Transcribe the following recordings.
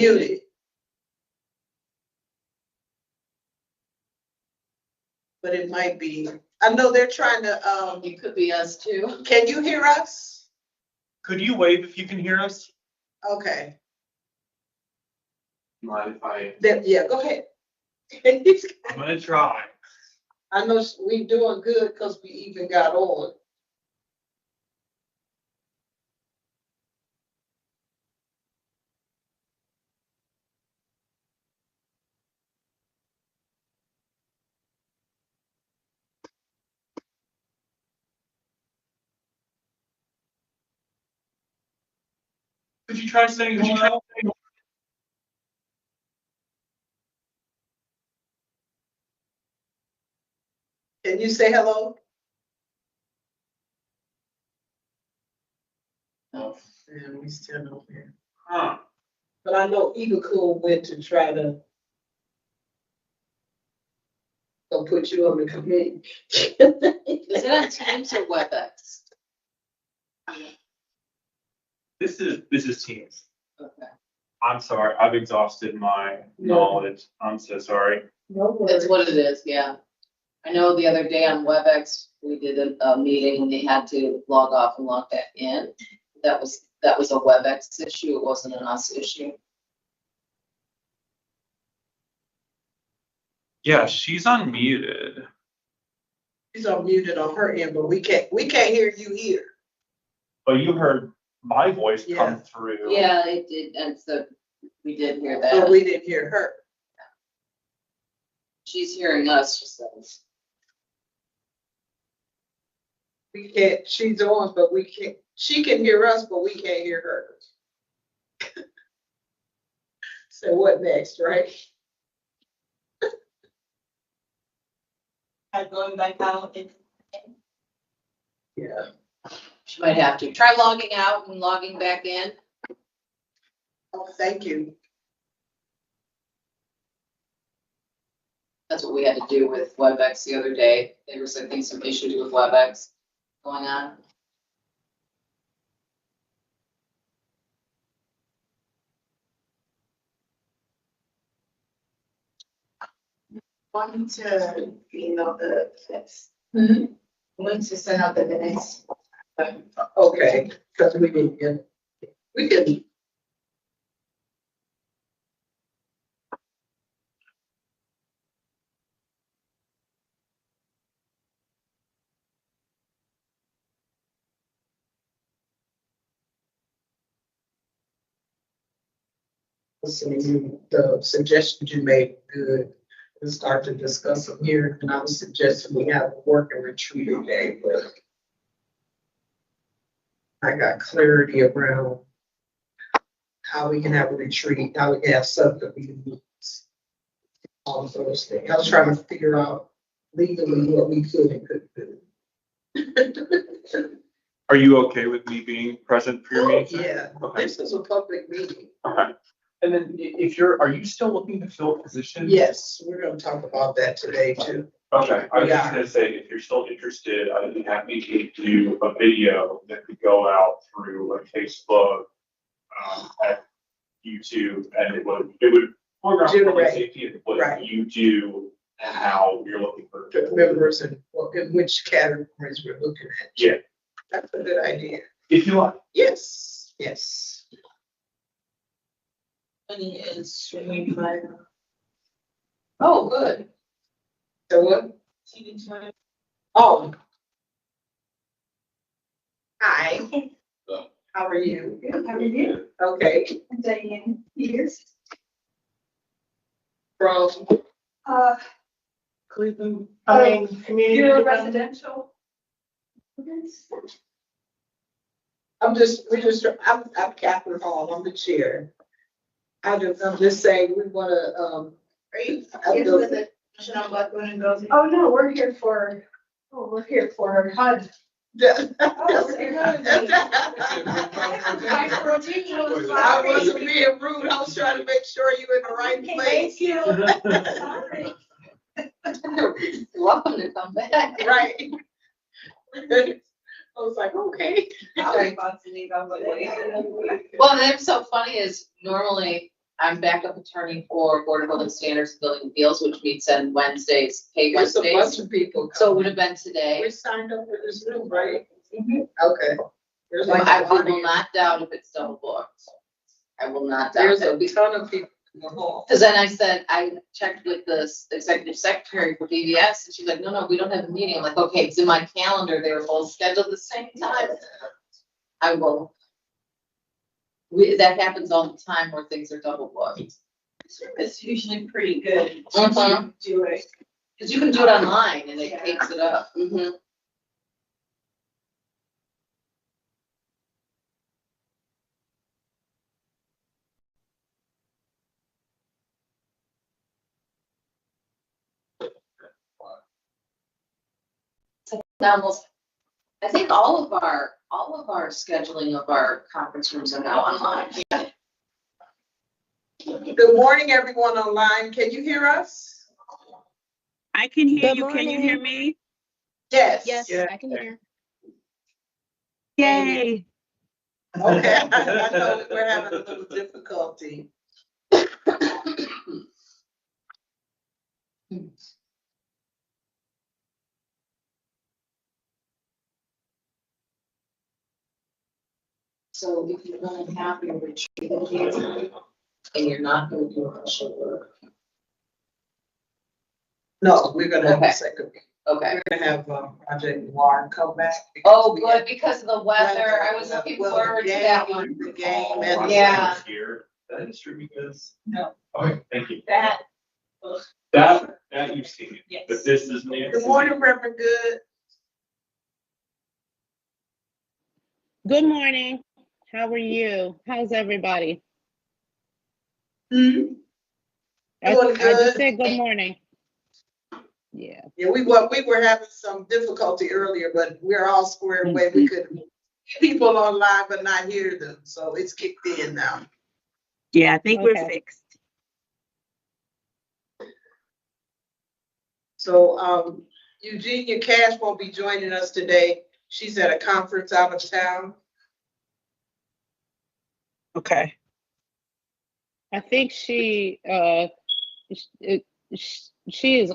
Muted. But it might be, I know they're trying to, It could be us too. can you hear us? Could you wave if you can hear us? Okay, Mind if I? yeah, go ahead. I'm gonna try. I know we doing good because we even got on. Could you try saying hello? Can you say hello? No. Yeah, we still don't hear. Huh. But I know Eagle Cool went to try to go put you on the committee. Is it on Teams or WebEx? This is Teams. Okay. I'm sorry, I've exhausted my knowledge. I'm so sorry. No That's worries. what it is, yeah. I know the other day on WebEx, we did a meeting and they had to log off and log back in. That was a WebEx issue. It wasn't an us issue. Yeah, she's unmuted. She's unmuted on her end, but we can't hear you here. But you heard my voice Yeah. come through. Yeah, it did, and so we did hear But that. we didn't hear her. She's hearing us, she says. We can't, she's on, but we can't, she can hear us, but we can't hear her. So what next, right? I'm going back out and Yeah. She might have to try logging out and logging back in. Oh, thank you. That's what we had to do with WebEx the other day. There was, I think, some issues with WebEx going on. wanting to email the tips. Mhm. Want to send out the minutes. Okay, because we didn't get, we didn't. Listening, the suggestions you made, good. We'll start to discuss them here, and I was suggesting we have a work and retreat day, but I got clarity around how we can have a retreat, how we can have subcommittees, all of those things. I was trying to figure out legally what we could and couldn't do. Are you okay with me being present for your meeting? Yeah, Okay. this is a public meeting. Okay. And then are you still looking to fill a position? Yes, we're gonna talk about that today too. Okay, I was just Yeah. gonna say, if you're still interested, I'd be happy to do a video that could go out through like Facebook, at YouTube, and it would foreground public Generate. safety and what Right. you do and how you're looking for. The members and what, in which categories we're looking at. Yeah. That's a good idea. If you like. Yes, yes. Money is streaming by Oh, good. So what? TV time. Oh. Hi. How are you? Good, how are you? Okay, Diane Peters. from Cleveland. community. You're residential. I'm Catherine Hall, I'm the chair. I'm just saying, we wanna, Are you here with the National Black Women and Girls? Oh, no, we're here for HUD. I wasn't being rude, I was trying to make sure you're in the right place. Thank you. Sorry. You're welcome to come back. Right. I was like, okay. I was about to leave, I was like, wait. Well, that's so funny is normally I'm backup attorney for Board of Building Standards and Building Appeals, which meets on Wednesdays, pay There's a bunch Wednesdays. of people. So it would coming. have been today. We signed up for this room, right? Okay. There's like I a lot will of- not doubt if it's double booked. I will not doubt There's it. a ton of people in the hall. Because then I said, I checked with the executive secretary for BVS, and she's like, no, we don't have a meeting. I'm like, okay, it's in my calendar. They were both scheduled at the same time. I will. That happens all the time where things are double booked. It's usually pretty good. Mhm. Do it. Because you can do it online and it takes it up. Mhm. Almost, I think all of our scheduling of our conference rooms are now online. Good morning, everyone online. Can you hear us? I can hear Good you. Can you hear morning. me? Yes. Yes, Yeah. I can hear. Yay. Okay, I know we're having a little difficulty. So if you're gonna have your retreat here and you're not gonna do official work. No, we're gonna have Okay. a second. Okay. We're gonna have Project Noir come back. Oh, because we good, because of the weather. I was Well, looking the forward to game- that one. The game Oh, and. I'm Yeah. Here, that is true because. No. Okay, thank you. That. That you've seen, Yes. but this is new. Good morning, Reverend Good. Good morning. How are you? How's everybody? Hmm? I Doing just good. said good morning. Yeah. Yeah, we were having some difficulty earlier, but we're all squared away. We could hear people online but not hear them, so it's kicked in now. Yeah, I think we're Okay. fixed. So, Eugenia Cash won't be joining us today. She's at a conference out of town. Okay. I think she is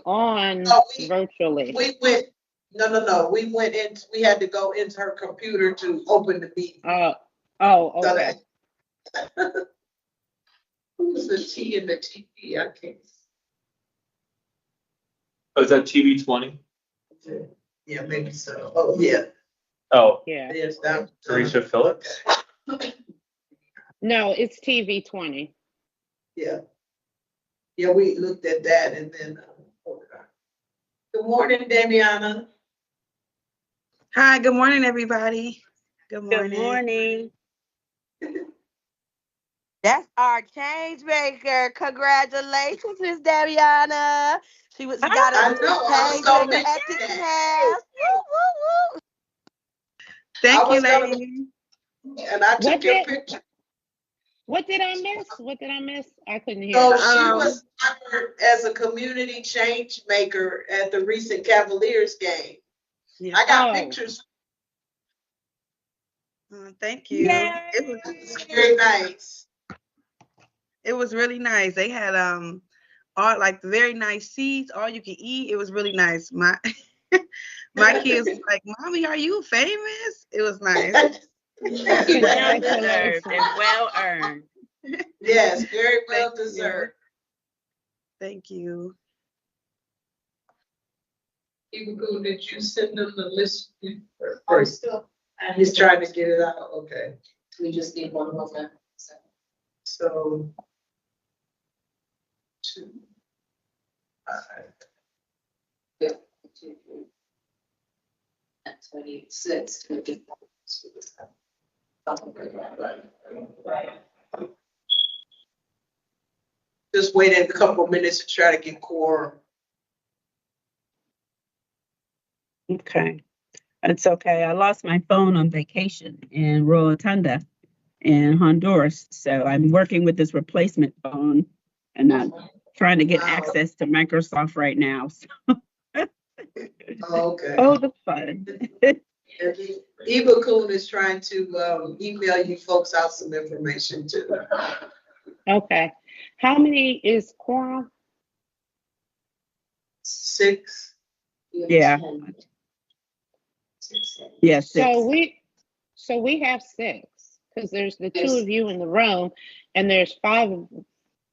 on Oh, virtually. We went, no, we went in, we had to go into her computer to open the meeting. Oh, So okay. that- Who's the T in the TV? I can't. Oh, is that TV 20? Yeah, maybe so. Oh, yeah. Oh, Yeah. Yes, that. Teresa Phillips? No, it's TV 20. Yeah. Yeah, we looked at that and then, good morning, Damiana. Hi, good morning, everybody. Good morning. Good morning. That's our change maker. Congratulations, Miss Daviana. She got I a know, I was change gonna maker at mention the that. cast. Woo, woo, woo. I Thank you, was gonna- ladies. And I took your it? picture. What did I miss? I couldn't hear. So she Um, was hired as a community change maker at the recent Cavaliers game. Yeah. I got Oh. pictures. Thank you. Yay. It's very nice. It was really nice. They had all like very nice seats, all you can eat. It was really nice. My my kids was like, "Mommy, are you famous?" It was nice. Well deserved and well earned. Yes, very well Thank you. deserved. Thank you. Even cool, did you send them the list? Oh, still. He's trying to get it out, okay. We just need one more minute. So. 2, 5. And 26. Just waiting a couple minutes to try to get quorum. Okay. It's okay. I lost my phone on vacation in Rotunda in Honduras. So I'm working with this replacement phone and I'm trying to get Wow. access to Microsoft right now. So, Oh, okay. oh, the fun. Eva Kuhn is trying to email you folks out some information too. Okay. How many is quorum? 6. Yeah. Yes, So we have 6, because there's the 2 Yes. of you in the room, and there's 5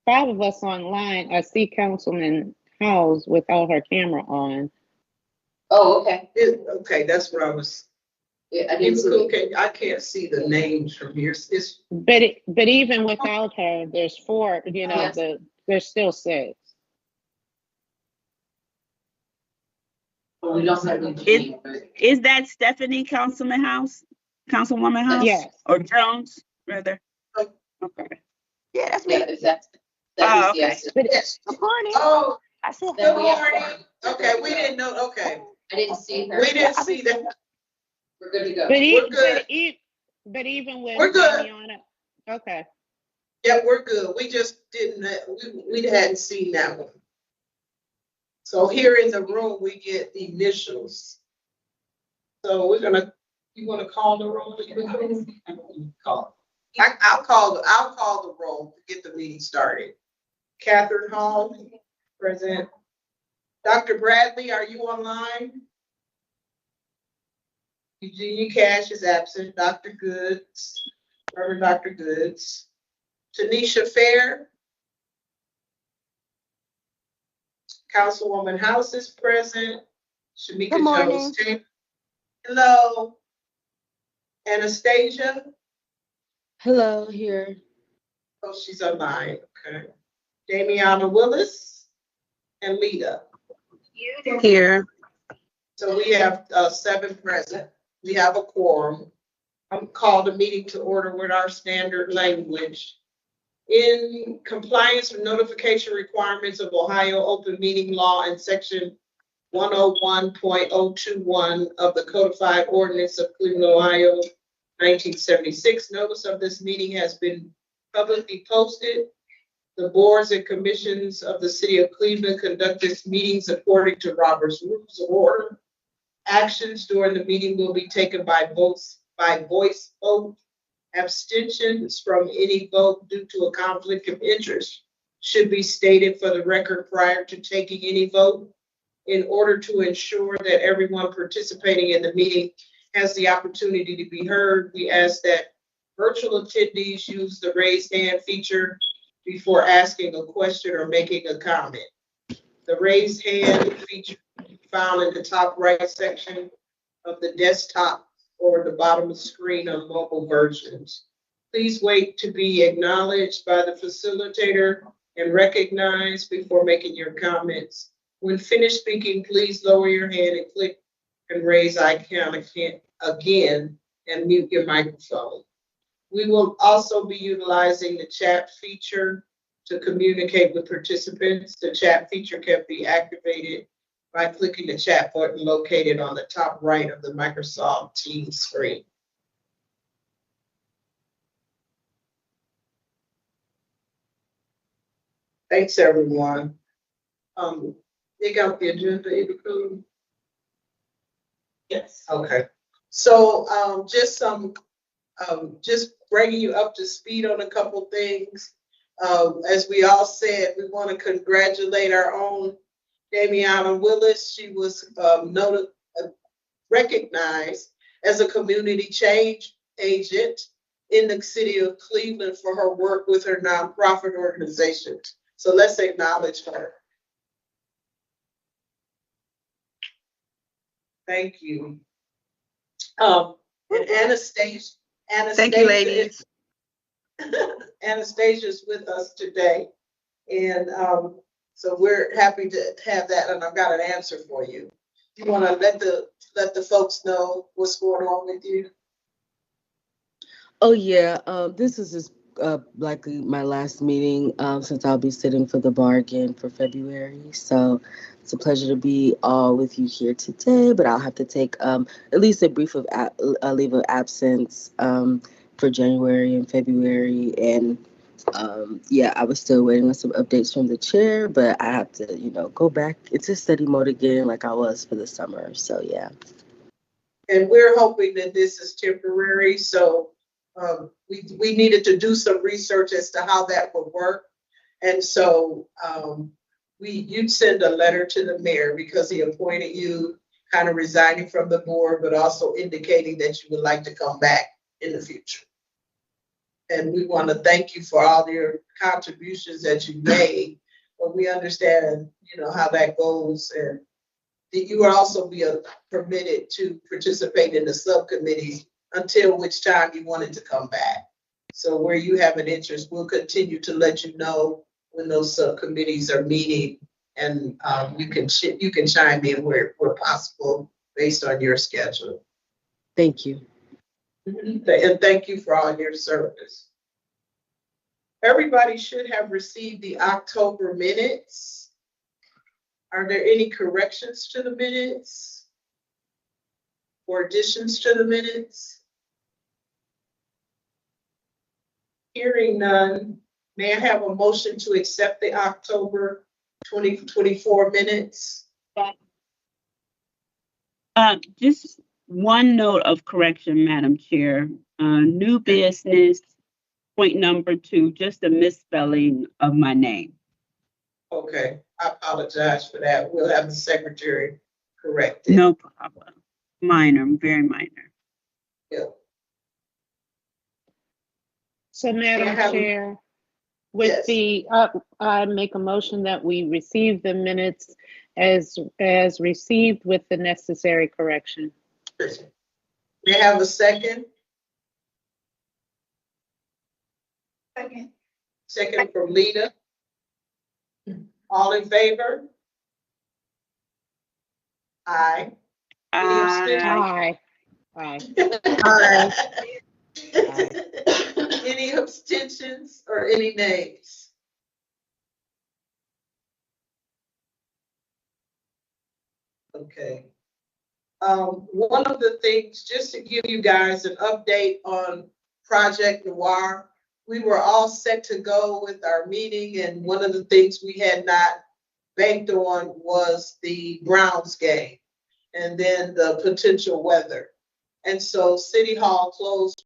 of us online. I see Councilman House without her camera on. Oh, okay. Okay, that's what I was. Yeah, I didn't see it. Okay, I can't see the names from here. It's But even without her, there's 4, Yes. there's still 6. But we don't have any. Is that Stephanie, Councilwoman House? Yes. Or Jones, rather? Okay. Yeah, that's Yeah, if that is, okay. yes. yes. Good morning. Oh, I said, Then good we have morning. Okay, we didn't know. Okay, I didn't see her. we didn't see that. We're good to go. We're good. But even with We're good. Damiana, okay. Yeah, we're good. We just didn't. We hadn't seen that one. So here in the room, we get the initials. So we're gonna. You want to call the roll? Call. I'll call the roll to get the meeting started. Catherine Hall, present. Dr. Bradley, are you online? Eugenia Cash is absent. Dr. Goods, Reverend Dr. Goods. Tanisha Fair. Councilwoman House is present. Shamika Good morning. Jones Taylor. Hello. Anastasia. Hello, here. Oh, she's online. Okay. Damiana Willis and Lita. here. So we have 7 present. We have a quorum. I'm called a meeting to order with our standard language. In compliance with notification requirements of Ohio Open Meeting Law and Section 101.021 of the Codified Ordinance of Cleveland, Ohio, 1976, notice of this meeting has been publicly posted. The boards and commissions of the city of Cleveland conduct its meetings according to Robert's Rules of Order. Actions during the meeting will be taken by voice vote. Abstentions from any vote due to a conflict of interest should be stated for the record prior to taking any vote. In order to ensure that everyone participating in the meeting has the opportunity to be heard, we ask that virtual attendees use the raise hand feature before asking a question or making a comment. The raise hand feature can be found in the top right section of the desktop or the bottom of the screen on mobile versions. Please wait to be acknowledged by the facilitator and recognized before making your comments. When finished speaking, please lower your hand and click and raise icon again and mute your microphone. We will also be utilizing the chat feature to communicate with participants. The chat feature can be activated by clicking the chat button located on the top right of the Microsoft Teams screen. Thanks, everyone. They got the agenda, Eva. Yes. Okay. So just bringing you up to speed on a couple things. As we all said, we want to congratulate our own Damiana Willis. She was recognized as a community change agent in the city of Cleveland for her work with her nonprofit organization. So let's acknowledge her. Thank you. And Anastasia. Thank you, ladies. Anastasia is with us today. And so we're happy to have that, and I've got an answer for you. You want to let the folks know what's going on with you? Oh yeah, this is just likely my last meeting since I'll be sitting for the bar again for February. So it's a pleasure to be all with you here today, but I'll have to take at least a brief of a leave of absence for January and February. And yeah, I was still waiting on some updates from the chair, but I have to, go back into study mode again like I was for the summer. So yeah. And we're hoping that this is temporary. So we needed to do some research as to how that would work. And so, you'd send a letter to the mayor because he appointed you, kind of resigning from the board, but also indicating that you would like to come back in the future. And we want to thank you for all your contributions that you made, but we understand, how that goes. And you will also be permitted to participate in the subcommittees until which time you wanted to come back. So where you have an interest, we'll continue to let you know when those subcommittees are meeting, and you can chime in where possible based on your schedule. Thank you. And thank you for all your service. Everybody should have received the October minutes. Are there any corrections to the minutes or additions to the minutes? Hearing none, may I have a motion to accept the October 2024 minutes? Just one note of correction, Madam Chair. New business, point number 2, just a misspelling of my name. Okay, I apologize for that. We'll have the secretary correct it. No problem. Minor, very minor. Yeah. So Madam Yeah, Chair, with yes. I make a motion that we receive the minutes as received with the necessary correction. May I have a second? Second. Second from Lita. All in favor? Aye. Aye. Any abstentions or any nays? Okay. One of the things, just to give you guys an update on Project Noir, we were all set to go with our meeting, and one of the things we had not banked on was the Browns game and then the potential weather. And so City Hall closed.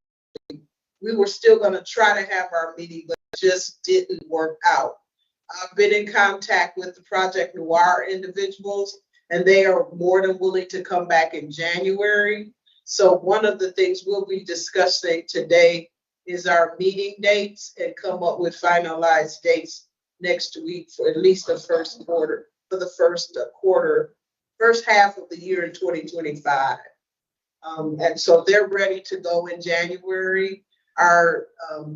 We were still going to try to have our meeting, but it just didn't work out. I've been in contact with the Project Noir individuals, and they are more than willing to come back in January. So one of the things we'll be discussing today is our meeting dates and come up with finalized dates next week for at least the first half of the year in 2025. And so they're ready to go in January. Our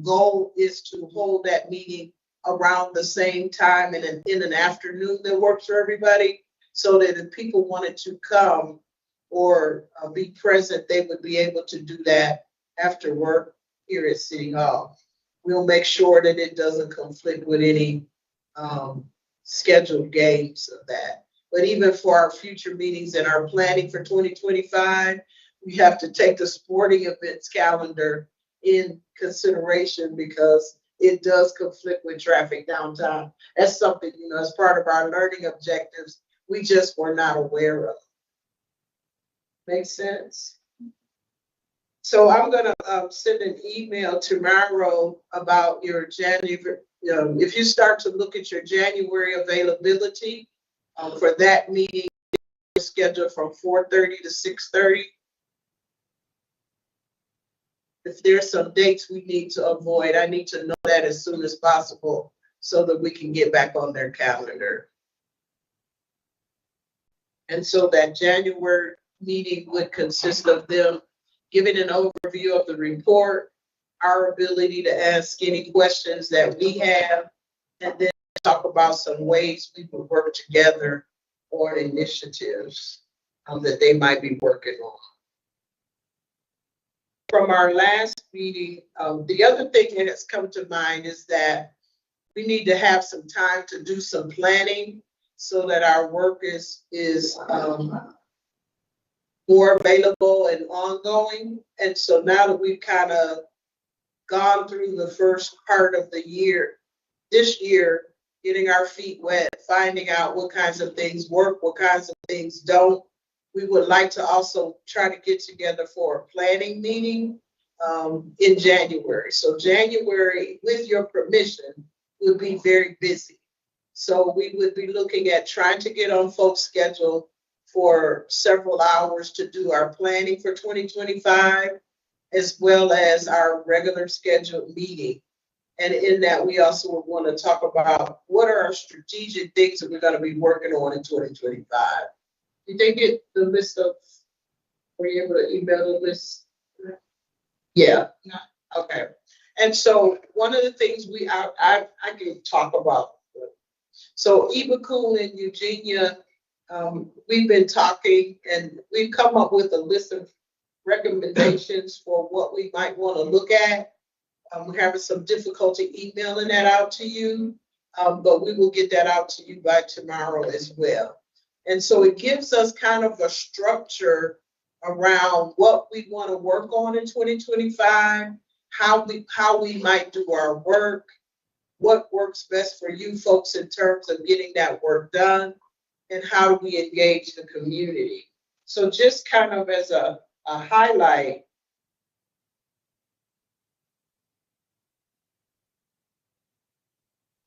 goal is to hold that meeting around the same time in an afternoon that works for everybody, so that if people wanted to come or be present, they would be able to do that after work here at City Hall. We'll make sure that it doesn't conflict with any scheduled games of that. But even for our future meetings and our planning for 2025, we have to take the sporting events calendar in consideration because it does conflict with traffic downtown. That's something, as part of our learning objectives, we just were not aware of. Make sense? So I'm gonna send an email to Monroe about your January. If you start to look at your January availability for that meeting, scheduled from 4:30 to 6:30. If there's some dates we need to avoid, I need to know that as soon as possible so that we can get back on their calendar. And so that January meeting would consist of them giving an overview of the report, our ability to ask any questions that we have, and then talk about some ways we would work together on initiatives that they might be working on. From our last meeting, the other thing that has come to mind is that we need to have some time to do some planning so that our work is more available and ongoing. And so now that we've kind of gone through the first part of the year, this year, getting our feet wet, finding out what kinds of things work, what kinds of things don't, we would like to also try to get together for a planning meeting in January. So January, with your permission, would be very busy. So we would be looking at trying to get on folks' schedule for several hours to do our planning for 2025, as well as our regular scheduled meeting. And in that, we also would want to talk about what are our strategic things that we're going to be working on in 2025. Did they get the list of, were you able to email the list? Yeah, okay. And so one of the things I can talk about. So Eva Kuhn and Eugenia, we've been talking and we've come up with a list of recommendations for what we might want to look at. We're having some difficulty emailing that out to you, but we will get that out to you by tomorrow as well. And so it gives us kind of a structure around what we want to work on in 2025, how we might do our work, what works best for you folks in terms of getting that work done, and how do we engage the community. So just kind of as a highlight,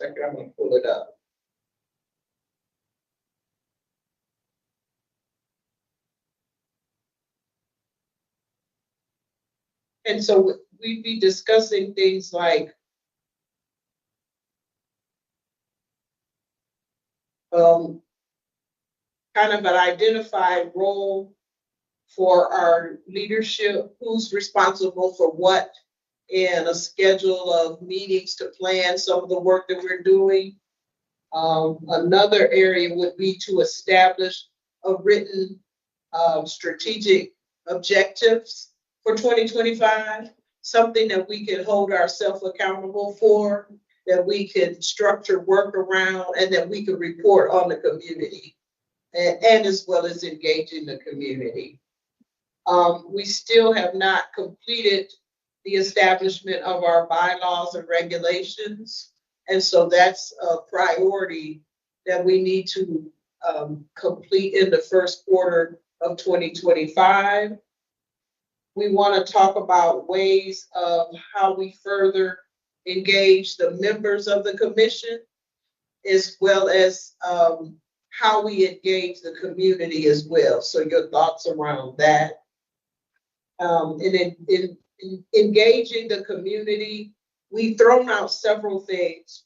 I'm going to pull it up. And so we'd be discussing things like kind of an identified role for our leadership, who's responsible for what, and a schedule of meetings to plan some of the work that we're doing. Another area would be to establish a written strategic objectives for 2025, something that we can hold ourselves accountable for, that we can structure work around, and that we can report on the community, and as well as engaging the community. We still have not completed the establishment of our bylaws and regulations, and so that's a priority that we need to complete in the first quarter of 2025. We want to talk about ways of how we further engage the members of the commission, as well as how we engage the community as well. So your thoughts around that. And in engaging the community, we've thrown out several things.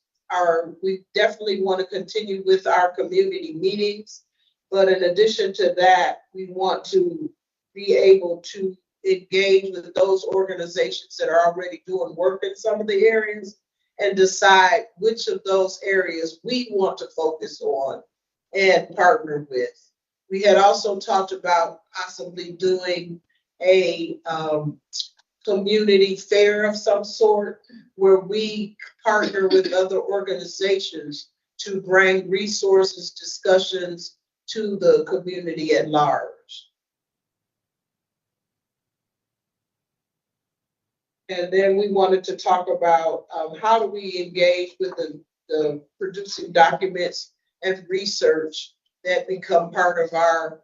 We definitely want to continue with our community meetings, but in addition to that, we want to be able to engage with those organizations that are already doing work in some of the areas and decide which of those areas we want to focus on and partner with. We had also talked about possibly doing a community fair of some sort where we partner with other organizations to bring resources, discussions to the community at large. And then we wanted to talk about how do we engage with the producing documents and research that become part of our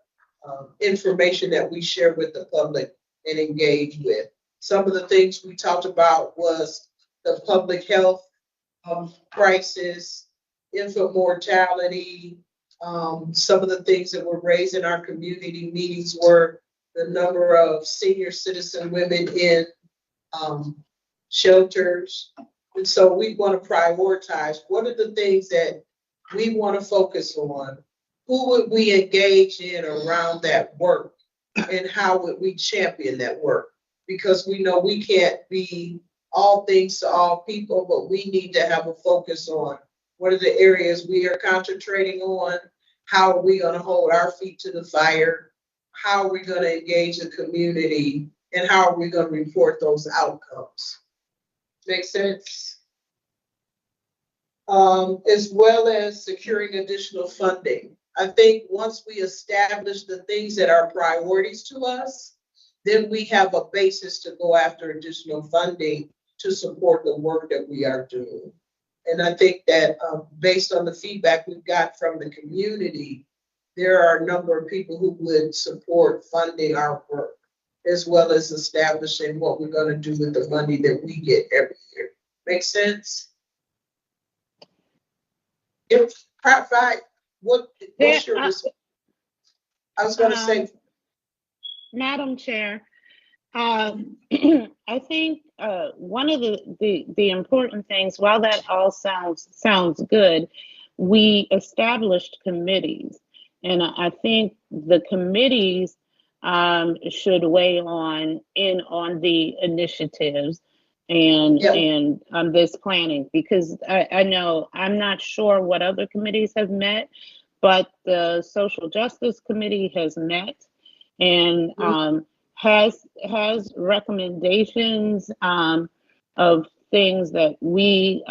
information that we share with the public and engage with. Some of the things we talked about was the public health crisis, infant mortality. Some of the things that were raised in our community meetings were the number of senior citizen women in shelters. And so we want to prioritize what are the things that we want to focus on. Who would we engage in around that work, and how would we champion that work? Because we know we can't be all things to all people, but we need to have a focus on what are the areas we are concentrating on, how are we going to hold our feet to the fire, how are we going to engage the community, and how are we going to report those outcomes. Make sense? As well as securing additional funding. I think once we establish the things that are priorities to us, then we have a basis to go after additional funding to support the work that we are doing. And I think that based on the feedback we've got from the community, there are a number of people who would support funding our work, as well as establishing what we're going to do with the money that we get every year. Make sense? provide, what's your, I was gonna say, Madam Chair, I think one of the important things, while that all sounds good, we established committees, and I think the committees should weigh on the initiatives and Yep. and this planning, because I know, I'm not sure what other committees have met, but the Social Justice Committee has met and has recommendations of things that we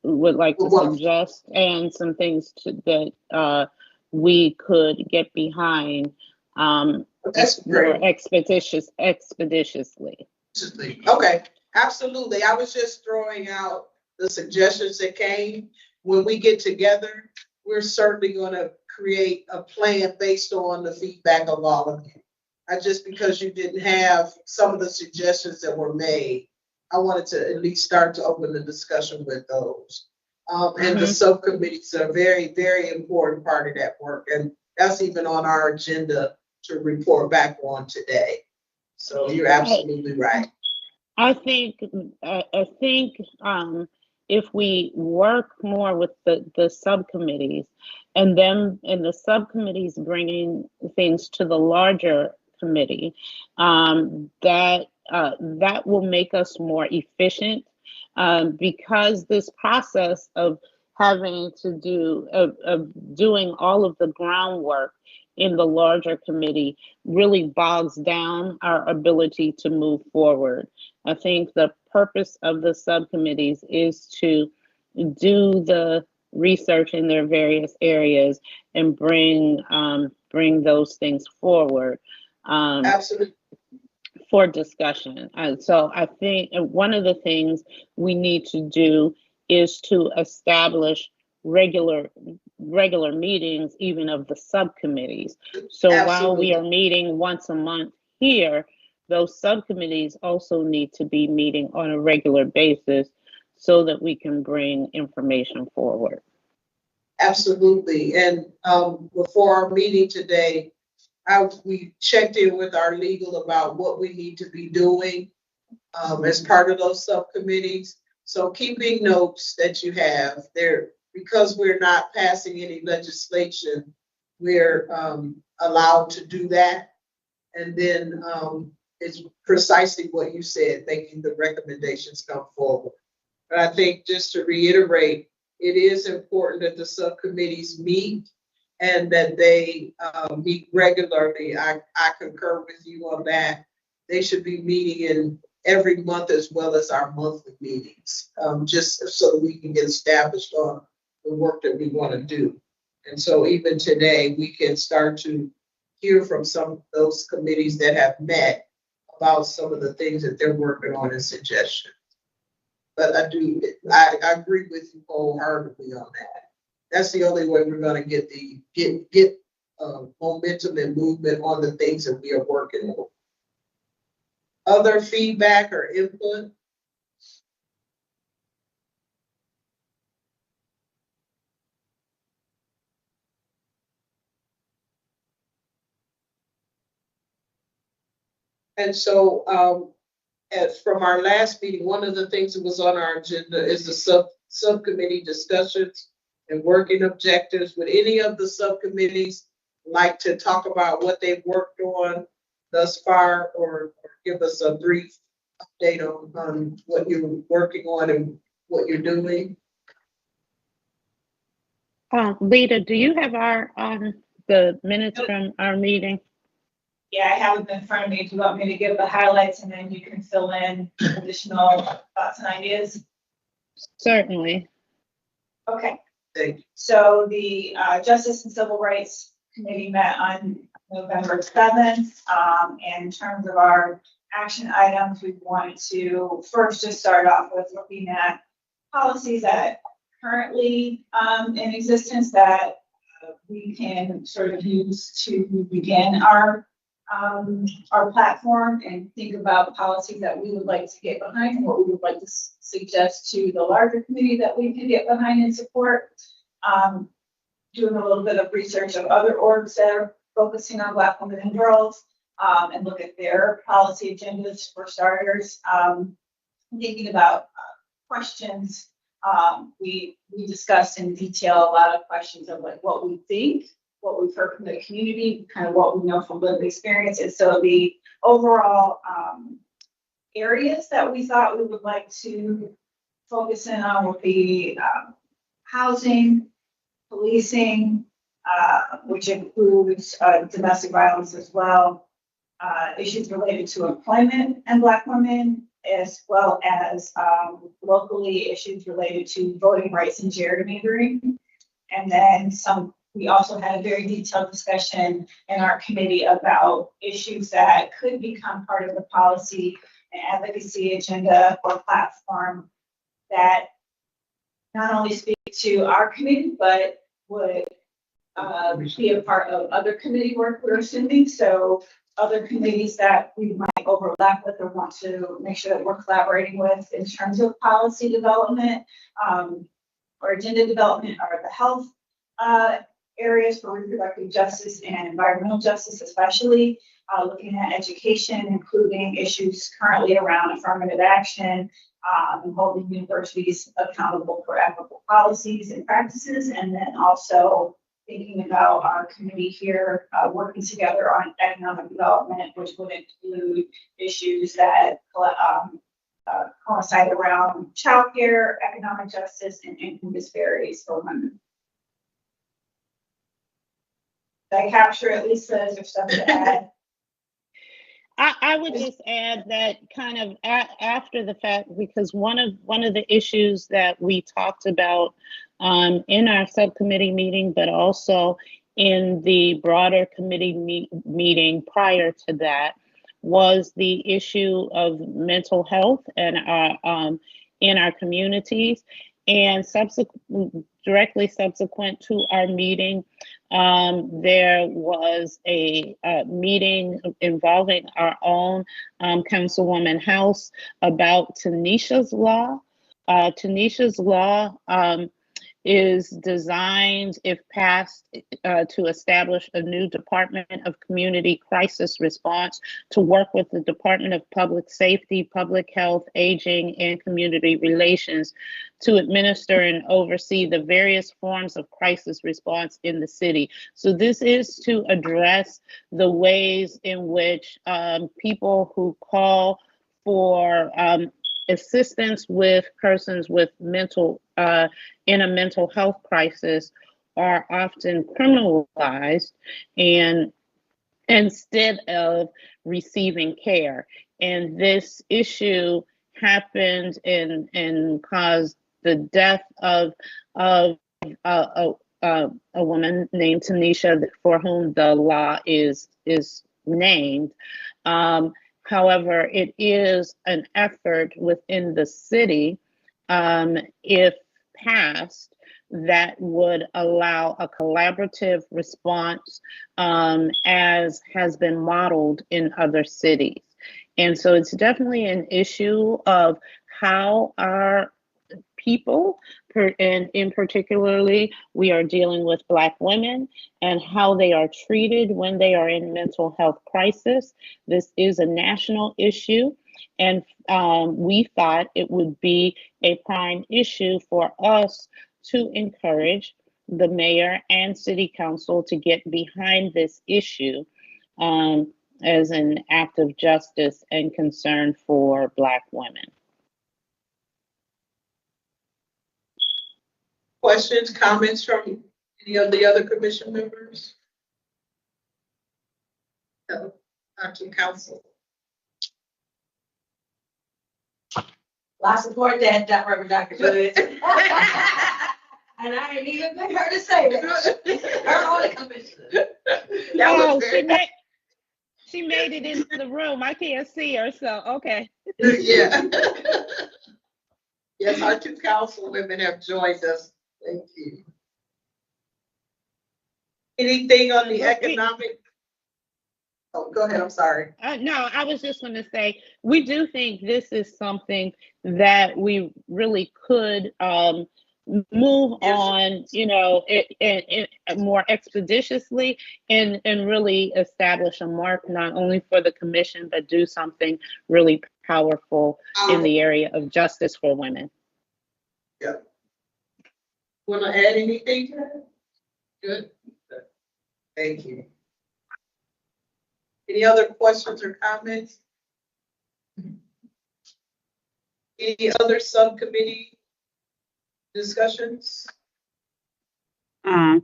would like to suggest, and some things that we could get behind that's more great. expeditiously. Okay, absolutely. I was just throwing out the suggestions that came. When we get together, we're certainly gonna create a plan based on the feedback of all of you. Just because you didn't have some of the suggestions that were made, I wanted to at least start to open the discussion with those. And the subcommittees are a very, very important part of that work. And that's even on our agenda to report back on today. So you're absolutely right. I think if we work more with the subcommittees, and the subcommittees bringing things to the larger committee, that will make us more efficient, because this process of having to doing all of the groundwork in the larger committee really bogs down our ability to move forward. I think the purpose of the subcommittees is to do the research in their various areas and bring those things forward Absolutely. for discussion. So I think one of the things we need to do is to establish regular meetings, even of the subcommittees. So while we are meeting once a month here, those subcommittees also need to be meeting on a regular basis so that we can bring information forward. Absolutely. And before our meeting today, we checked in with our legal about what we need to be doing as part of those subcommittees. So keeping notes that you have there, because we're not passing any legislation, we're allowed to do that. And then it's precisely what you said, making the recommendations come forward. But I think, just to reiterate, it is important that the subcommittees meet and that they meet regularly. I concur with you on that. They should be meeting every month, as well as our monthly meetings, just so we can get established on the work that we want to do. And so even today, we can start to hear from some of those committees that have met about some of the things that they're working on and suggestions. But I agree with you wholeheartedly on that. That's the only way we're going to get momentum and movement on the things that we are working on. Other feedback or input? And so as from our last meeting, one of the things that was on our agenda is the subcommittee discussions and working objectives. Would any of the subcommittees like to talk about what they've worked on thus far, or give us a brief update on what you're working on and what you're doing? Lita, do you have the minutes from our meeting? Yeah, I have them in front of me. Do you want me to give the highlights and then you can fill in additional thoughts and ideas? Certainly. Okay. Thank you. So the Justice and Civil Rights Committee met on November 7th. And in terms of our action items, we wanted to first just start off with looking at policies that currently in existence that we can sort of use to begin our platform, and think about policies that we would like to get behind and what we would like to suggest to the larger committee that we can get behind and support. doing a little bit of research of other orgs that are focusing on Black women and girls, and look at their policy agendas for starters. Thinking about questions, we discussed in detail a lot of questions of like what we think, what we've heard from the community, kind of what we know from lived experiences. So the overall areas that we thought we would like to focus in on would be housing, policing, which includes domestic violence as well, issues related to employment and Black women, as well as locally issues related to voting rights and gerrymandering. And then we also had a very detailed discussion in our committee about issues that could become part of the policy and advocacy agenda or platform that not only speak to our committee, but would be a part of other committee work we're assuming. So other committees that we might overlap with or want to make sure that we're collaborating with in terms of policy development or agenda development are the health areas for reproductive justice and environmental justice, especially looking at education, including issues currently around affirmative action, and holding universities accountable for ethical policies and practices, and then also thinking about our committee here working together on economic development, which would include issues that coincide around childcare, economic justice, and income disparities for women. Did I capture at least those or stuff to add? I would just add that kind of after the fact, because one of the issues that we talked about in our subcommittee meeting, but also in the broader committee meeting prior to that, was the issue of mental health and in our communities. And directly subsequent to our meeting, there was a meeting involving our own Councilwoman House about Tanisha's Law. Tanisha's Law is designed, if passed, to establish a new Department of Community Crisis Response to work with the Department of Public Safety, Public Health, Aging, and Community Relations to administer and oversee the various forms of crisis response in the city. So this is to address the ways in which people who call for assistance with persons with in a mental health crisis are often criminalized and instead of receiving care. And this issue happened and caused the death of a woman named Tanisha, for whom the law is named. However, it is an effort within the city, if passed, that would allow a collaborative response as has been modeled in other cities. And so it's definitely an issue of how our people, and in particularly, we are dealing with Black women and how they are treated when they are in mental health crisis. This is a national issue, and we thought it would be a prime issue for us to encourage the mayor and city council to get behind this issue as an act of justice and concern for Black women. Questions, comments from any of the other commission members? No, Dr. Council. I support that, Reverend Dr. Good. And I didn't even think her to say that. Her only commissioner. No, she made it into the room. I can't see her, so okay. Yeah. Yes, our two council women have joined us. Thank you. Anything on the economic? Oh, go ahead, I'm sorry. No, I was just going to say, we do think this is something that we really could move on, it more expeditiously and really establish a mark not only for the commission, but do something really powerful in the area of justice for women. Yeah. Want to add anything to that? Good. Thank you. Any other questions or comments? Any other subcommittee discussions?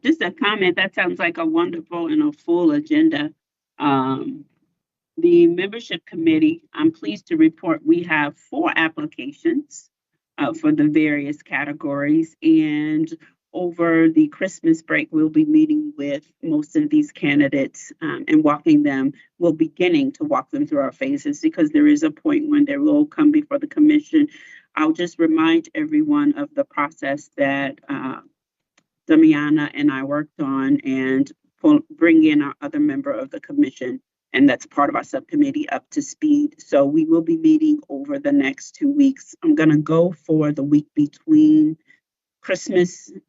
Just a comment, that sounds like a wonderful and a full agenda. The membership committee, I'm pleased to report we have 4 applications for the various categories. And over the Christmas break, we'll be meeting with most of these candidates and we're beginning to walk them through our phases, because there is a point when they will come before the commission. I'll just remind everyone of the process that Damiana and I worked on, and bring in our other member of the commission, and that's part of our subcommittee, up to speed. So we will be meeting over the next 2 weeks. I'm going to go for the week between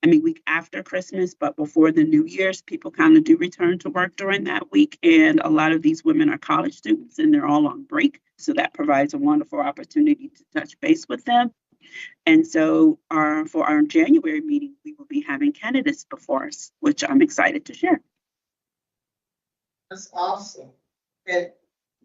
week after Christmas, but before the New Year's. People kind of do return to work during that week, and a lot of these women are college students and they're all on break. So that provides a wonderful opportunity to touch base with them. And so for our January meeting, we will be having candidates before us, which I'm excited to share. That's awesome. And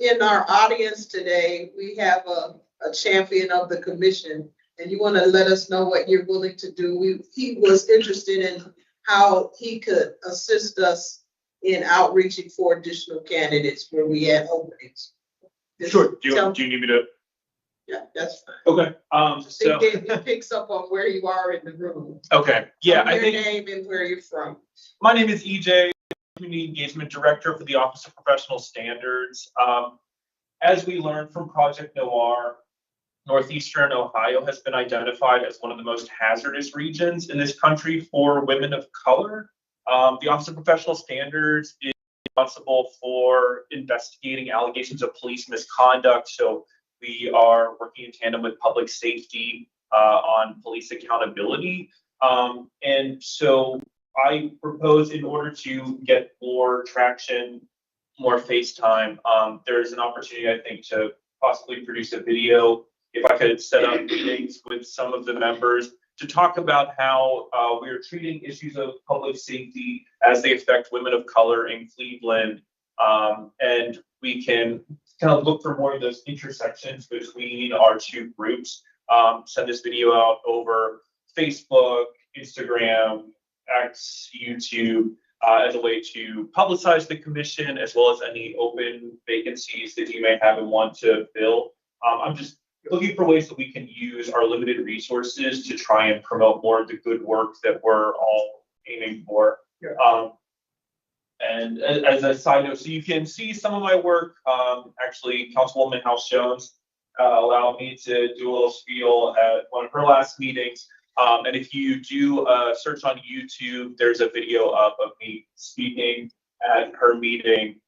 in our audience today, we have a champion of the commission, and you want to let us know what you're willing to do. He was interested in how he could assist us in outreaching for additional candidates where we had openings. Sure. Do you need me to? Yeah, that's fine. Okay. So It picks up on where you are in the room. okay. Yeah, Your name and where you're from. My name is EJ, Community Engagement Director for the Office of Professional Standards. As we learned from Project Noir, Northeastern Ohio has been identified as one of the most hazardous regions in this country for women of color. The Office of Professional Standards is responsible for investigating allegations of police misconduct. So we are working in tandem with public safety on police accountability. And so I propose, in order to get more traction, more face time, there's an opportunity, I think, to possibly produce a video. If I could set up meetings with some of the members to talk about how we are treating issues of public safety as they affect women of color in Cleveland. And we can kind of look for more of those intersections between our two groups. Send this video out over Facebook, Instagram, X, YouTube, as a way to publicize the commission, as well as any open vacancies that you may have and want to fill. I'm just looking for ways that we can use our limited resources to try and promote more of the good work that we're all aiming for. Yeah. And as a side note, so you can see some of my work. Actually, Councilwoman House Jones allowed me to do a little spiel at one of her last meetings. And if you do a search on YouTube, there's a video up of me speaking at her meeting.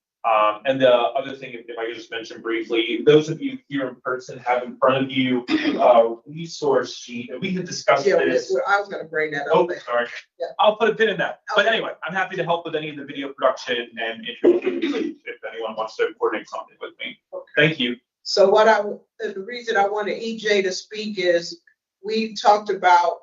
And the other thing, if I could just mention briefly, those of you here in person have in front of you a resource sheet, and we can discuss this. I was going to bring that up. Oh, sorry. Yeah. I'll put a pin in that. Okay. But anyway, I'm happy to help with any of the video production and if anyone wants to coordinate something with me. Okay. Thank you. So the reason I wanted EJ to speak is we talked about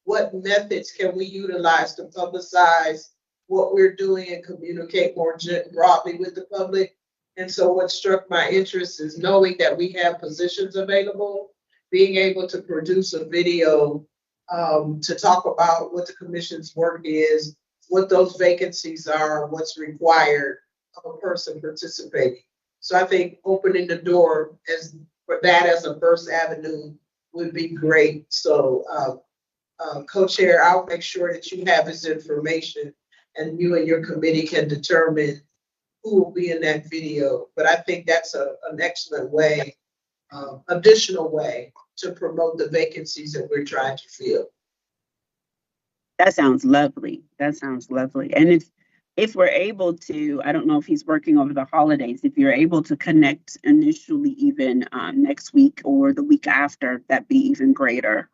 what methods can we utilize to publicize what we're doing and communicate more broadly with the public. And so what struck my interest is knowing that we have positions available, being able to produce a video to talk about what the commission's work is, what those vacancies are, what's required of a person participating. So I think opening the door for that as a first avenue would be great. So co-chair, I'll make sure that you have this information and you and your committee can determine who will be in that video. But I think that's an excellent way, additional way to promote the vacancies that we're trying to fill. That sounds lovely. That sounds lovely. And if we're able to, I don't know if he's working over the holidays, if you're able to connect initially even next week or the week after, that'd be even greater.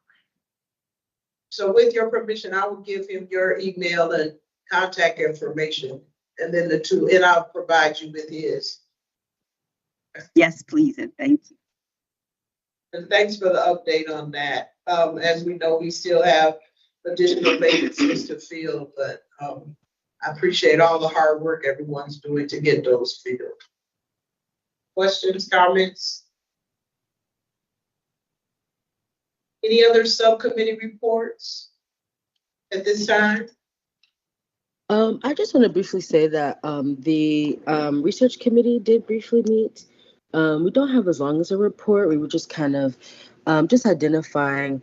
So with your permission, I will give him your email and contact information, and then and I'll provide you with his. Yes, please, and thank you. And thanks for the update on that. As we know, we still have additional vacancies to fill, but I appreciate all the hard work everyone's doing to get those filled. Questions, comments? Any other subcommittee reports at this time? I just want to briefly say that the research committee did briefly meet. We don't have as long as a report. We were just kind of just identifying,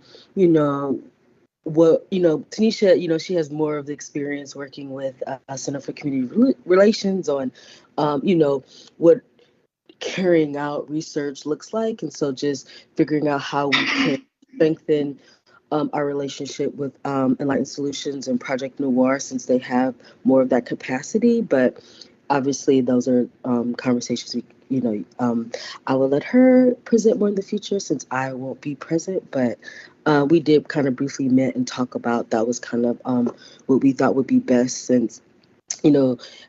what, Tanisha, she has more of the experience working with Center for Community Relations on, what carrying out research looks like. And so just figuring out how we can strengthen our relationship with Enlightened Solutions and Project Noir, since they have more of that capacity. But obviously those are conversations I will let her present more in the future since I won't be present. But we did kind of briefly met and talk about that was kind of what we thought would be best, since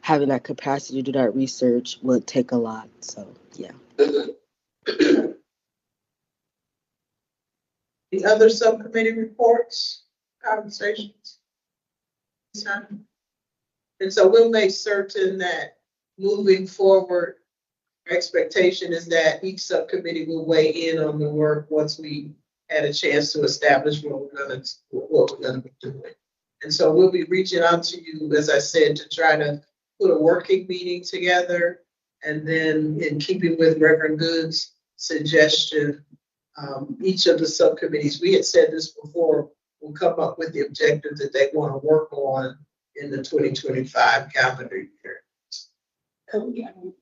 having that capacity to do that research would take a lot. So yeah. The other subcommittee reports, conversations? And so we'll make certain that moving forward, our expectation is that each subcommittee will weigh in on the work once we had a chance to establish what we're gonna be doing. And so we'll be reaching out to you, as I said, to try to put a working meeting together. And then in keeping with Reverend Good's suggestion, each of the subcommittees, we had said this before, will come up with the objectives that they want to work on in the 2025 calendar year.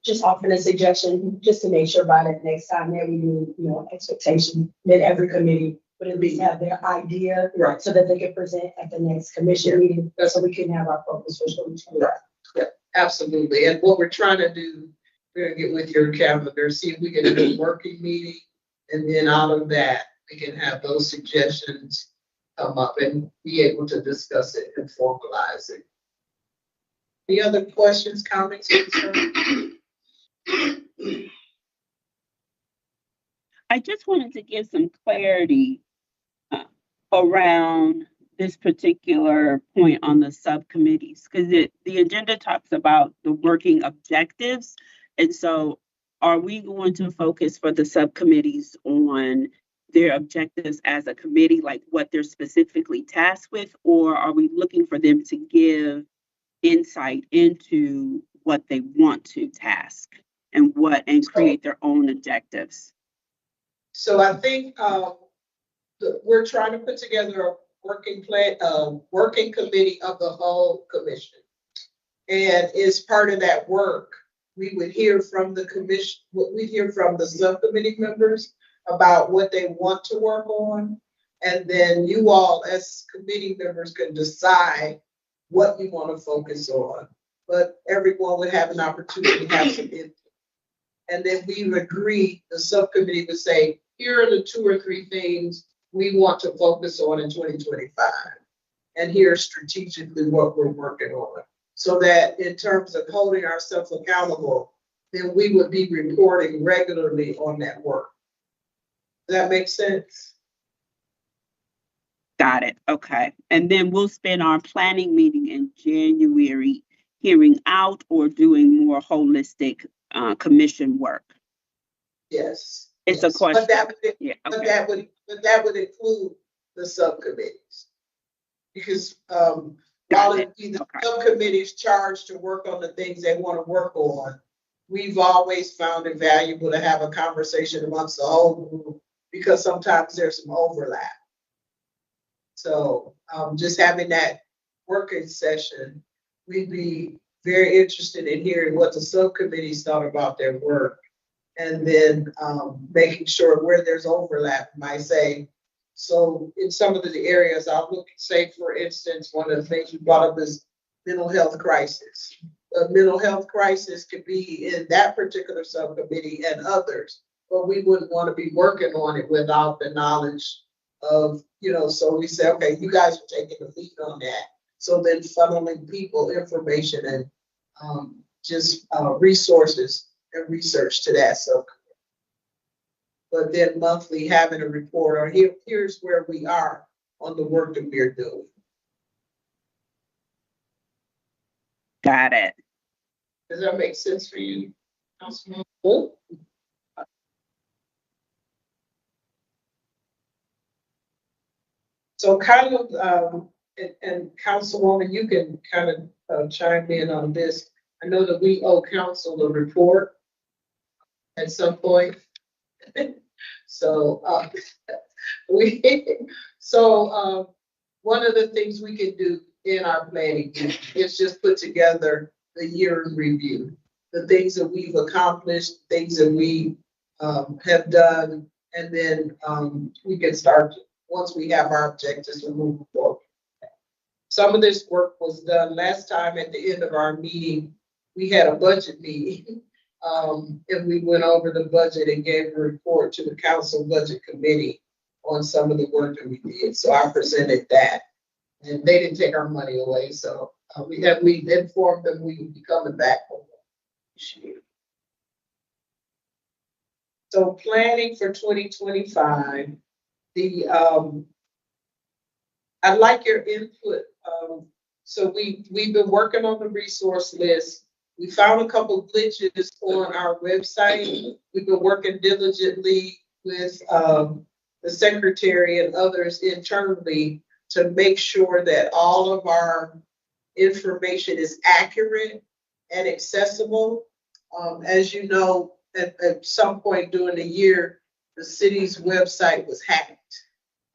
Just offering a suggestion, just to make sure by the next time that we do, expectation that every committee would at least have their idea, Right. so that they can present at the next commission meeting, so we can have our focus for 2025. Right. Yeah, absolutely. And what we're trying to do, we're gonna get with your calendar, see if we can do a working meeting, and then out of that, we can have those suggestions come up and be able to discuss it and formalize it. Any other questions, comments, concerns? I just wanted to give some clarity around this particular point on the subcommittees, because the agenda talks about the working objectives. And so are we going to focus for the subcommittees on their objectives as a committee, like what they're specifically tasked with, or are we looking for them to give insight into what they want to task and create their own objectives? So I think we're trying to put together a working plan, working committee of the whole commission. And as part of that work, we would hear from the commission, we'd hear from the subcommittee members about what they want to work on. And then you all as committee members can decide what you want to focus on. But everyone would have an opportunity to have some input. And then we would agree, the subcommittee would say, here are the 2 or 3 things we want to focus on in 2025. And here's strategically what we're working on. So that in terms of holding ourselves accountable, then we would be reporting regularly on that work. Does that make sense? Got it. Okay. And then we'll spend our planning meeting in January hearing out or doing more holistic commission work. Yes. It's yes. a question. But that would include the subcommittees. Because while it be the subcommittees charged to work on the things they want to work on, we've always found it valuable to have a conversation amongst the whole group, because sometimes there's some overlap. So just having that working session, we'd be very interested in hearing what the subcommittees thought about their work. And then making sure where there's overlap, might say, so in some of the areas, I'll look, say, for instance, one of the things you brought up is mental health crisis. A mental health crisis could be in that particular subcommittee and others, but we wouldn't want to be working on it without the knowledge of, so we say, okay, you guys are taking the lead on that. So then funneling people information and just resources and research to that. So, but then monthly having a report on here's where we are on the work that we're doing. Got it. Does that make sense for you, Councilman? So kind of, and Councilwoman, you can kind of chime in on this. I know that we owe council a report at some point. So one of the things we can do in our planning is just put together the year in review, the things that we've accomplished, things that we have done, and then we can start once we have our objectives to move forward. Some of this work was done last time at the end of our meeting. We had a budget meeting, and we went over the budget and gave a report to the council budget committee on some of the work that we did. So I presented that, and they didn't take our money away. So we informed them we would be coming back this year. So planning for 2025, I'd like your input. So we've been working on the resource list. We found a couple glitches on our website. We've been working diligently with the secretary and others internally to make sure that all of our information is accurate and accessible. As you know, at some point during the year, the city's website was hacked.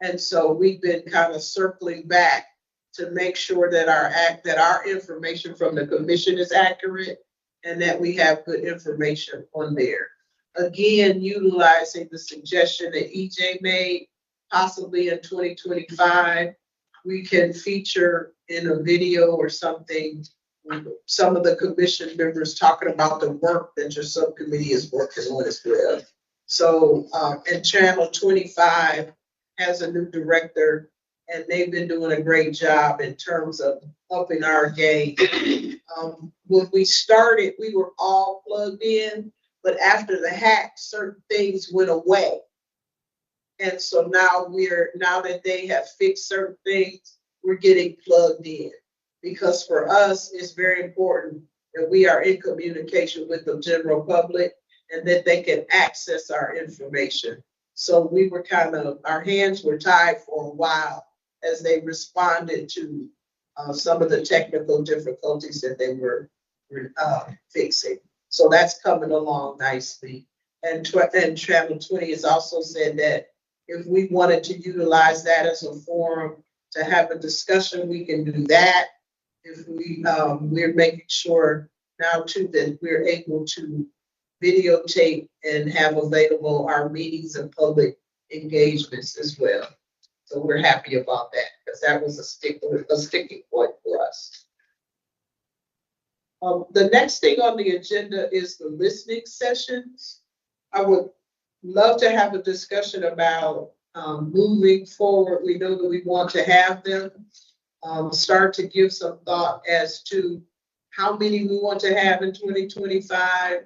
And so we've been kind of circling back to make sure that our information from the commission is accurate and that we have good information on there. Again, utilizing the suggestion that EJ made, possibly in 2025, we can feature in a video or something some of the commission members talking about the work that your subcommittee is working on as well. So, and Channel 25 has a new director, and they've been doing a great job in terms of upping our game. When we started, we were all plugged in, but after the hack, certain things went away. And so now that they have fixed certain things, we're getting plugged in. Because for us, it's very important that we are in communication with the general public and that they can access our information. So we were our hands were tied for a while as they responded to some of the technical difficulties that they were fixing. So that's coming along nicely. And Channel 20 has also said that if we wanted to utilize that as a forum to have a discussion, we can do that. If we're making sure now too that we're able to videotape and have available our meetings and public engagements as well. So we're happy about that because that was a sticking point for us. The next thing on the agenda is the listening sessions. I would love to have a discussion about moving forward. We know that we want to have them. Start to give some thought as to how many we want to have in 2025,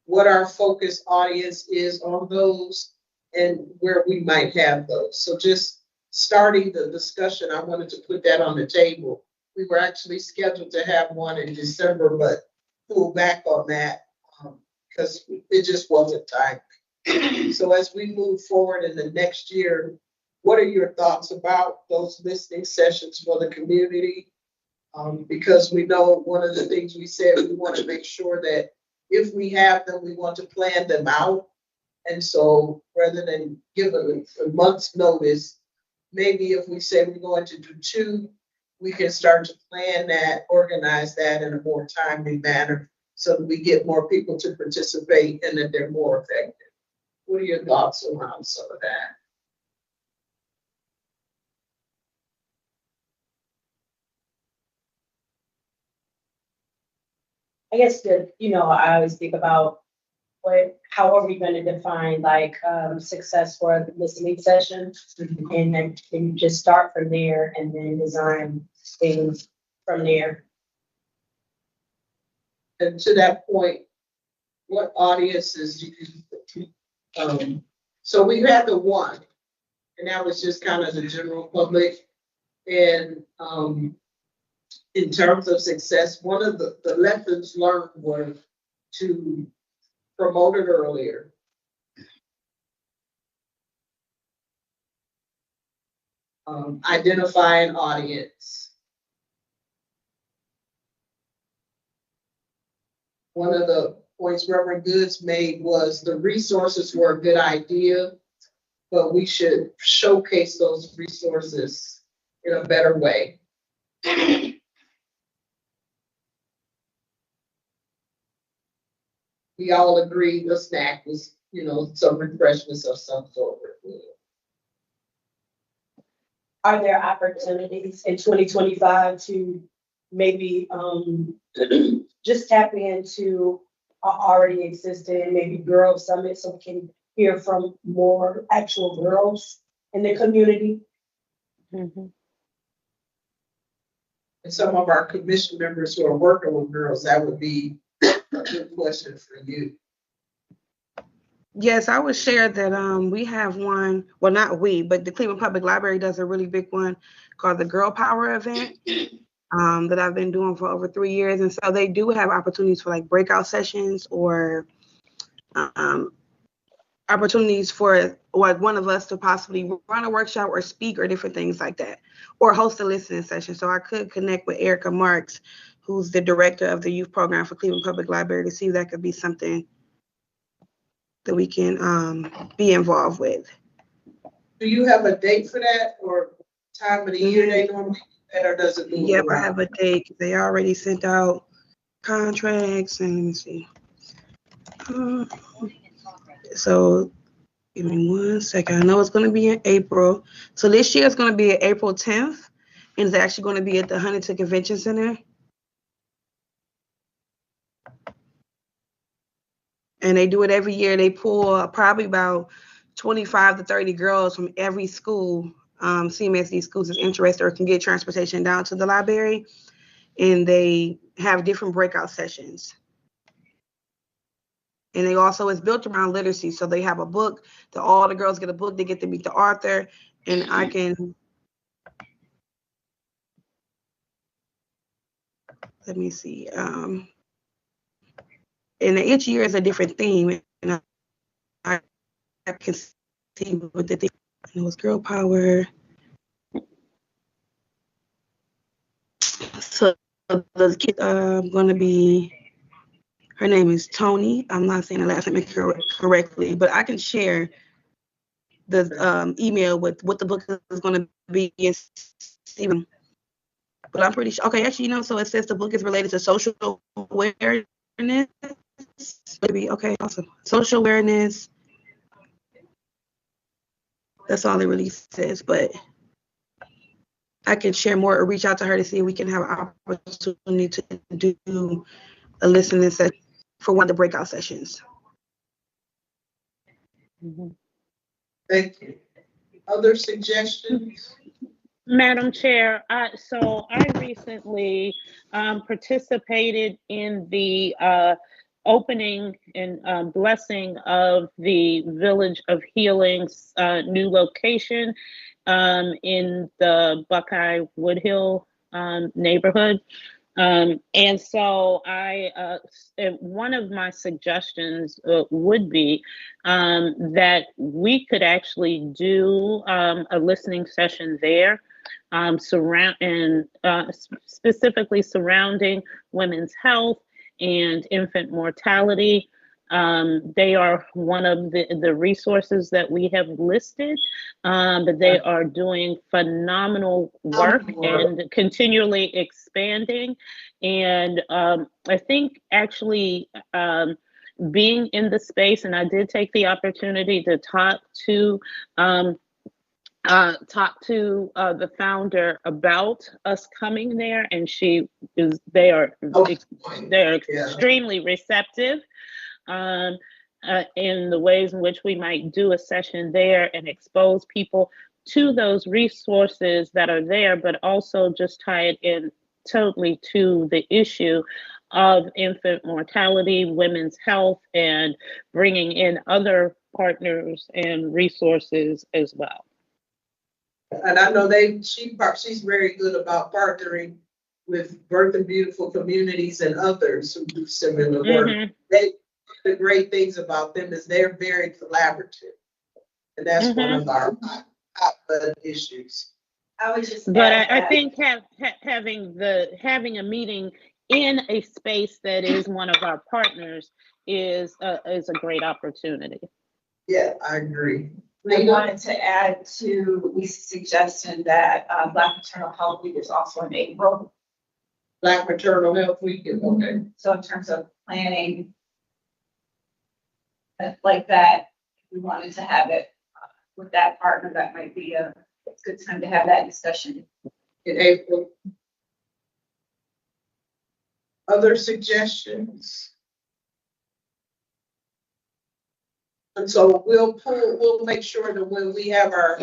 what our focus audience is on those, and where we might have those. So just starting the discussion, I wanted to put that on the table. We were actually scheduled to have one in December, but pulled back on that because it just wasn't time. So as we move forward in the next year, what are your thoughts about those listening sessions for the community? Because we know one of the things we said, we want to make sure that if we have them, we want to plan them out. And so rather than give a month's notice, maybe if we say we're going to do 2, we can start to plan that, organize that in a more timely manner so that we get more people to participate and that they're more effective. What are your thoughts around some of that? I guess I always think about how are we gonna define like, success for the listening session? And then can you just start from there and then design things from there? And to that point, what audiences do you, so we had the one, and that was just kind of the general public. And, in terms of success, one of the lessons learned was to promote it earlier. Identify an audience. One of the points Reverend Goods made was the resources were a good idea, but we should showcase those resources in a better way. We all agree the snack was, some refreshments of some sort. Are there opportunities in 2025 to maybe, just tap into already existing, maybe girl summit, so we can hear from more actual girls in the community? Mhm. And some of our commission members who are working with girls, that would be a good question for you. Yes, I would share that we have one, well, not we, but the Cleveland Public Library does a really big one called the Girl Power event that I've been doing for over 3 years. And so they do have opportunities for like breakout sessions or opportunities for like one of us to possibly run a workshop or speak or different things like that, or host a listening session. So I could connect with Erica Marks, who's the director of the youth program for Cleveland Public Library, to see if that could be something that we can be involved with. Do you have a date for that or time of the year they normally do that, or does it move Yep, I around? have a date. They already sent out contracts and let me see. So give me 1 second. I know it's going to be in April. So this year it's going to be April 10th, and it's actually going to be at the Huntington Convention Center. And they do it every year. They pull probably about 25 to 30 girls from every school, CMSD schools is interested or can get transportation down to the library. And they have different breakout sessions. And they also, it's built around literacy. So they have a book that all the girls get a book. They get to meet the author. And I can, let me see. And each year is a different theme. And I can see what the theme, it was girl power. So the kid going to be, her name is Tony. I'm not saying the last name correctly, but I can share the email with what the book is going to be. But I'm pretty sure. Okay, actually, so it says the book is related to social awareness. Maybe, okay, awesome. Social awareness. That's all it really says, but I can share more or reach out to her to see if we can have an opportunity to do a listening session for one of the breakout sessions. Mhm. Thank you. Other suggestions? Madam Chair, so I recently participated in the opening and blessing of the Village of Healing's new location in the Buckeye Woodhill neighborhood. And so one of my suggestions would be that we could actually do a listening session there, specifically surrounding women's health and infant mortality. They are one of the resources that we have listed, but they are doing phenomenal work and continually expanding. And I think actually being in the space, and I did take the opportunity to talk to the founder about us coming there, and they are extremely receptive. in the ways in which we might do a session there and expose people to those resources that are there, but also just tie it in totally to the issue of infant mortality, women's health, and bringing in other partners and resources as well. And I know she's very good about partnering with Birth and Beautiful Communities and others who do similar work. Mm-hmm. The great things about them is they're very collaborative. And that's one of our hot button issues. I would just. But I think having a meeting in a space that is one of our partners is a great opportunity. Yeah, I agree. I wanted to add to Lisa's suggestion that Black Maternal Health Week is also in April. Black Maternal Health Week is okay. So in terms of planning like that, if we wanted to have it with that partner, that might be a good time to have that discussion. In April. Other suggestions? And so we'll make sure that when we have our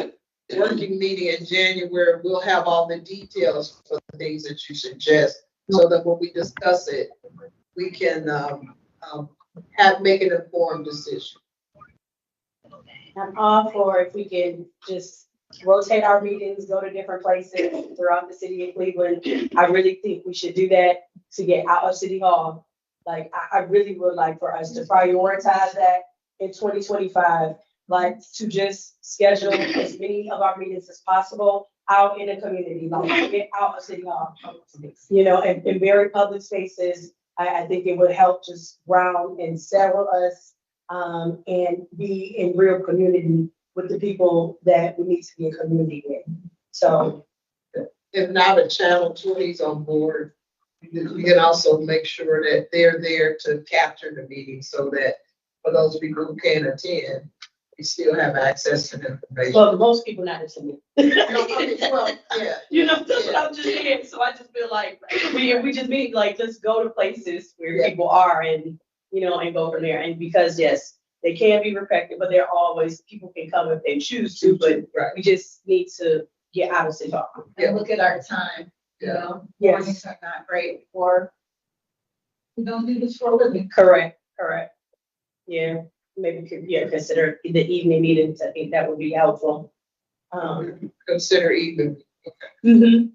working meeting in January, we'll have all the details for the things that you suggest, so that when we discuss it, we can make an informed decision. I'm all for if we can just rotate our meetings, go to different places throughout the city of Cleveland. I really think we should do that to get out of City Hall. Like, I really would like for us to prioritize that in 2025, like to just schedule as many of our meetings as possible out in the community, like get out of City Hall, you know, and in very public spaces. I think it would help just ground and settle us and be in real community with the people that we need to be in community with. So if not a Channel 20's on board, we can also make sure that they're there to capture the meeting, so that for those people who can't attend, we still have access to the information. well, most people not listening. Well, yeah. You know, that's what I'm just saying. So I just feel like we just need, like, just go to places where people are and, you know, and go from there. And because, yes, they can be respected, but they're always, people can come if they choose to, but Right. we just need to get out of City Hall. And look at our time, you know, Yes. mornings are not great for, we don't do this for a living. Correct. Yeah, maybe consider the evening meetings. I think that would be helpful. Consider even. Mhm.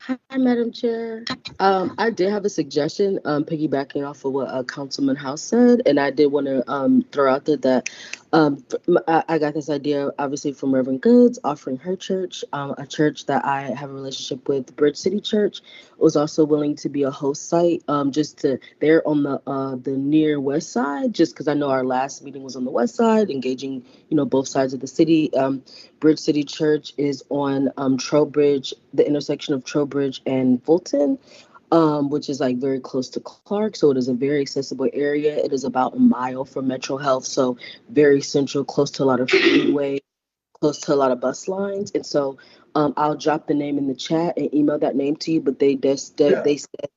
Hi, Madam Chair. I did have a suggestion, piggybacking off of what Councilman House said, and I did want to throw out there that I got this idea, obviously, from Reverend Goods, offering her church, a church that I have a relationship with, Bridge City Church, was also willing to be a host site, they're on the near west side, just because I know our last meeting was on the west side, engaging, you know, both sides of the city. Bridge City Church is on Trowbridge, the intersection of Trowbridge and Fulton, which is like very close to Clark. So it is a very accessible area. It is about a mile from Metro Health. So very central, close to a lot of freeway, close to a lot of bus lines. And so I'll drop the name in the chat and email that name to you. But they said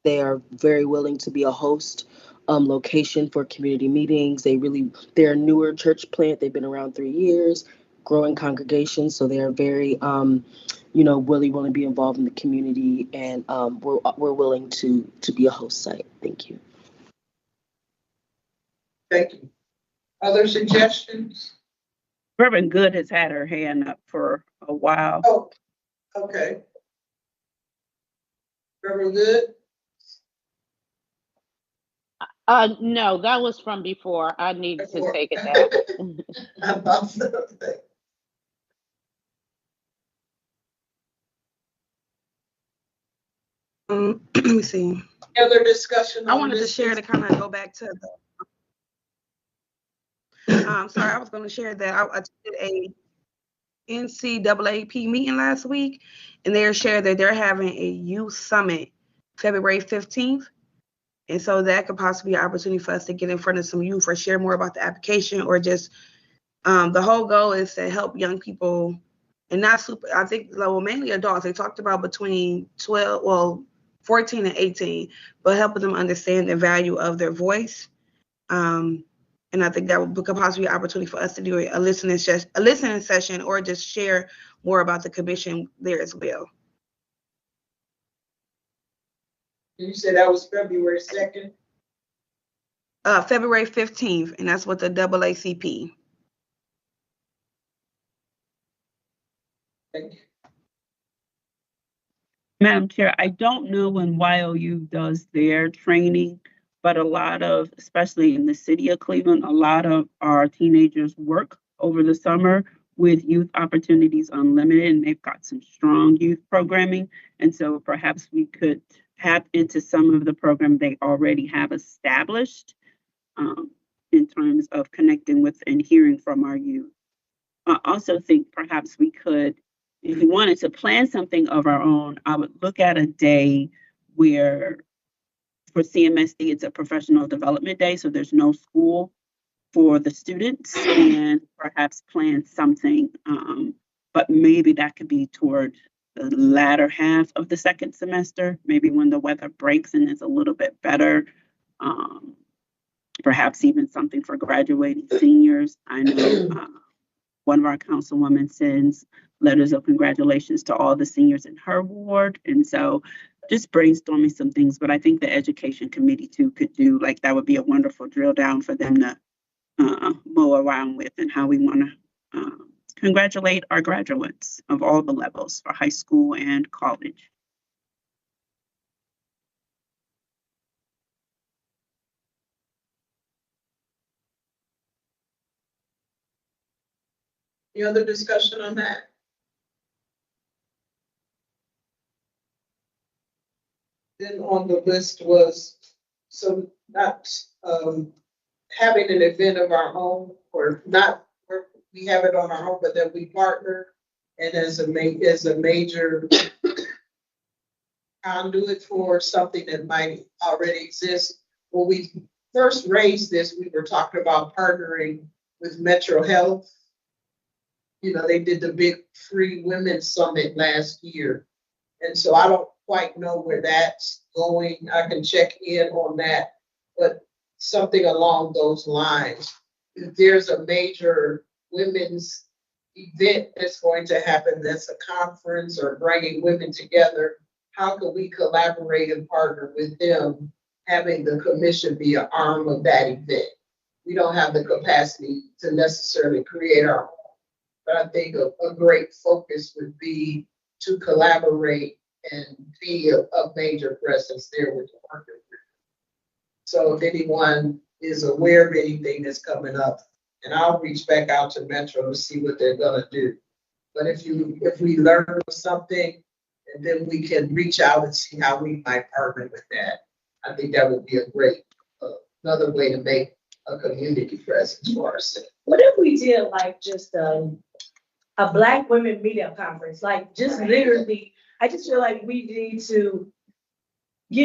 they are very willing to be a host location for community meetings. They're a newer church plant. They've been around 3 years, growing congregation. So they are very really want to be involved in the community, and we're willing to be a host site. Thank you. Thank you. Other suggestions? Reverend Good has had her hand up for a while. Oh, okay. Reverend Good? No, that was from before. I need to take it down. I thought so. Let me see. Other discussion? I wanted to share to kind of go back to the. Sorry, I was going to share that I did a NCAAP meeting last week, and they shared that they're having a youth summit February 15th. And so that could possibly be an opportunity for us to get in front of some youth or share more about the application, or just the whole goal is to help young people, and mainly adults. They talked about between 14 and 18, but helping them understand the value of their voice And I think that would could possibly be an opportunity for us to do a listening session or just share more about the commission there as well. You said that was February 2nd? February 15th, and that's with the AACP. Thank you. Madam Chair, I don't know when YOU does their training, but a lot of, especially in the city of Cleveland, a lot of our teenagers work over the summer with Youth Opportunities Unlimited, and they've got some strong youth programming. And so perhaps we could tap into some of the program they already have established in terms of connecting with and hearing from our youth. I also think perhaps we could, if we wanted to plan something of our own, I would look at a day where for CMSD, it's a professional development day, so there's no school for the students, and perhaps plan something, but maybe that could be toward the latter half of the second semester, maybe when the weather breaks and is a little bit better. Perhaps even something for graduating seniors. I know one of our councilwomen sends letters of congratulations to all the seniors in her ward. And so just brainstorming some things, but I think the education committee too could do, like, that would be a wonderful drill down for them to mow around with, and how we want to congratulate our graduates of all the levels for high school and college. Any other discussion on that? Then on the list was, so not having an event of our own, or not where we have it on our own, but that we partner and as a major conduit for something that might already exist. When we first raised this, we were talking about partnering with Metro Health. You know, they did the big free women's summit last year. And so I don't quite know where that's going. I can check in on that, but something along those lines. If there's a major women's event that's going to happen, that's a conference or bringing women together, how can we collaborate and partner with them, having the commission be an arm of that event? We don't have the capacity to necessarily create our own, but I think a great focus would be to collaborate and be a major presence there with the partner group. So if anyone is aware of anything that's coming up, and I'll reach back out to Metro to see what they're gonna do. But if we learn something, and then we can reach out and see how we might partner with that, I think that would be a great, another way to make a community presence for ourselves. What if we did like just a Black women meetup conference, like just literally, I just feel like we need to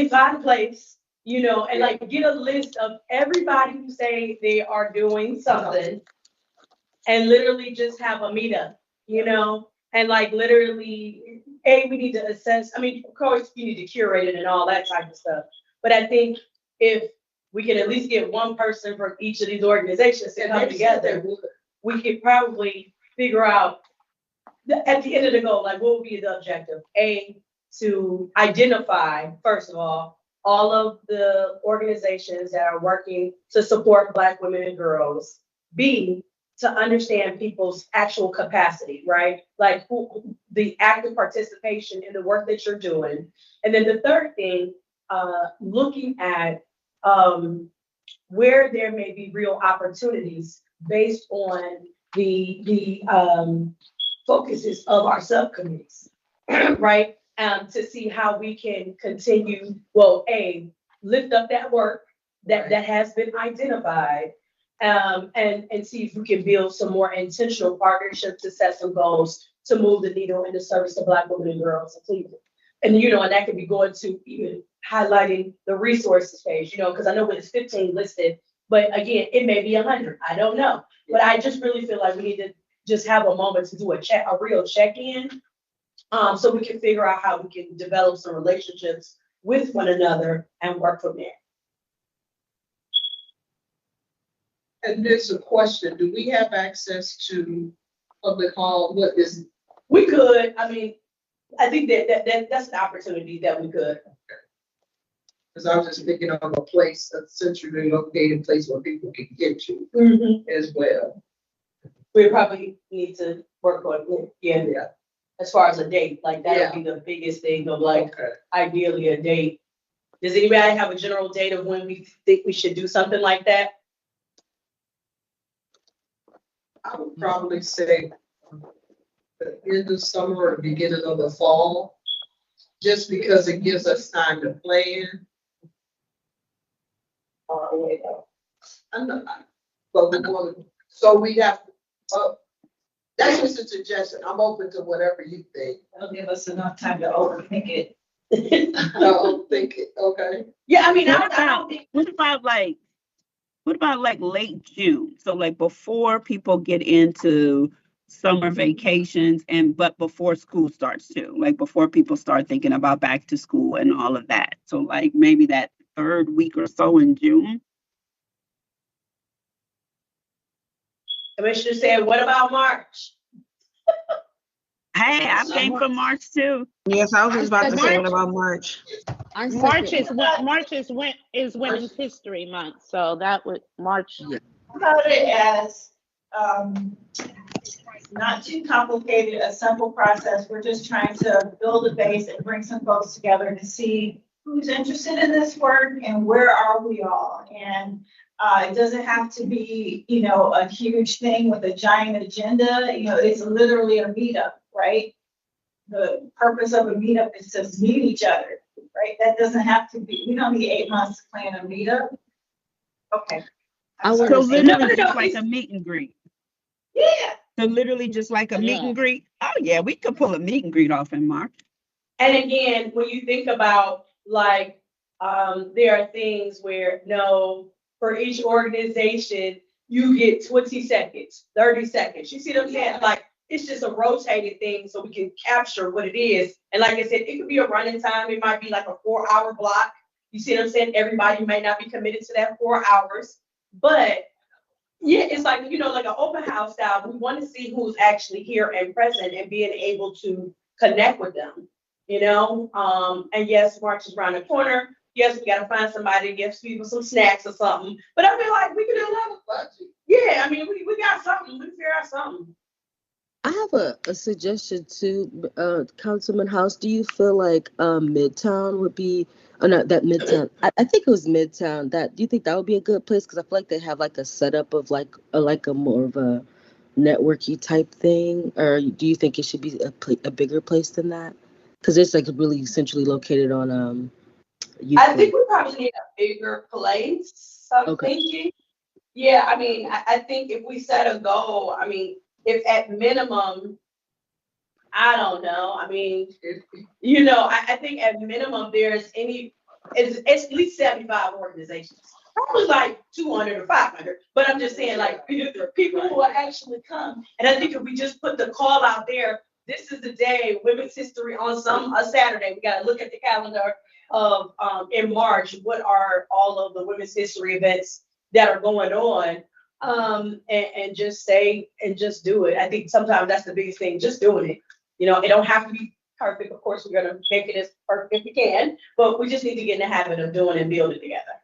find a place, you know, and like get a list of everybody who say they are doing something and literally just have a meetup, you know, and like literally, we need to assess, I mean, of course, you need to curate it and all that type of stuff. But I think if we can at least get one person from each of these organizations to come together, we could probably figure out at the end of the goal, like what would be the objective? To identify, first of all of the organizations that are working to support Black women and girls. B, to understand people's actual capacity, right? Like the active participation in the work that you're doing. And then the third thing, looking at where there may be real opportunities based on the focuses of our subcommittees, right? To see how we can continue, lift up that work that has been identified, and see if we can build some more intentional partnerships to set some goals to move the needle in the service of Black women and girls in Cleveland. And, you know, and that could be going to even highlighting the resources page, you know, because I know it's 15 listed, but again, it may be 100, I don't know. But I just really feel like we need to just have a moment to do a real check-in, so we can figure out how we can develop some relationships with one another and work from there. And there's a question, do we have access to public hall? What is, We could, I mean, I think that's an opportunity that we could. because I was just thinking of a place, a centrally located place where people can get to as well. We probably need to work on it, yeah, as far as a date, like that would be the biggest thing of like, Okay. ideally a date. Does anybody have a general date of when we think we should do something like that? I would probably say the end of summer or the beginning of the fall, just because it gives us time to plan. I'm not, but we're going, so we have, that's just a suggestion. I'm open to whatever you think. That'll give us enough time to overthink it. I'll think it, okay? Yeah, I mean, I What don't about, think, what about like late June? So like before people get into summer vacations but before school starts too, like before people start thinking about back to school and all of that. So like maybe that third week or so in June. Commissioner said, what about March? Hey, I came from March too. Yes, I was just about to say, what about March? March is Women's History Month, so that would March. Yeah. About it as, not too complicated, a simple process. We're just trying to build a base and bring some folks together to see who's interested in this work and where are we all. And it doesn't have to be, a huge thing with a giant agenda. It's literally a meetup, right? The purpose of a meetup is to meet each other, right? That doesn't have to be, we don't need 8 months to plan a meetup. Okay. I So wanna say- literally just like a meet and greet. Yeah. So literally just like a meet and greet. Oh yeah, we could pull a meet and greet off in March. And again, when you think about like, there are things where, for each organization, you get 20 seconds, 30 seconds. You see what I'm saying? Like, it's just a rotated thing so we can capture what it is. And like I said, it could be a running time. It might be like a 4-hour block. You see what I'm saying? Everybody may not be committed to that 4 hours, but yeah, it's like, like an open house style. We want to see who's actually here and present and being able to connect with them, and yes, March is around the corner. Yes, we got to find somebody to give people some snacks or something. But I feel like we can do a budget. Yeah, I mean, we got something. We figure out something. I have a suggestion too, Councilman House. Do you feel like Midtown would be, not that Midtown, I think it was Midtown, do you think that would be a good place? Because I feel like they have like a setup of like a more of a networky type thing, or do you think it should be a bigger place than that? Because it's like really centrally located on I think we probably need a bigger place. I'm thinking. Yeah, I mean, I think if we set a goal, I mean, if at minimum, I don't know. I mean, I think at minimum it's at least 75 organizations. Probably like 200 or 500. But I'm just saying, like, people who will actually come. And I think if we just put the call out there, this is the day, Women's History on a Saturday. We got to look at the calendar of in March. What are all of the Women's History events that are going on? And just say and just do it. I think sometimes that's the biggest thing, just doing it. It don't have to be perfect. Of course, we're gonna make it as perfect as we can, but we just need to get in the habit of doing and building together.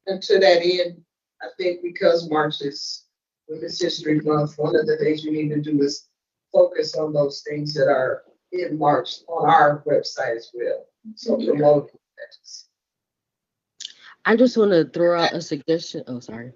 And to that end, I think because March is Women's History Month, one of the things we need to do is focus on those things that are in March on our website as well. So promote that. I just want to throw out a suggestion. Oh, sorry.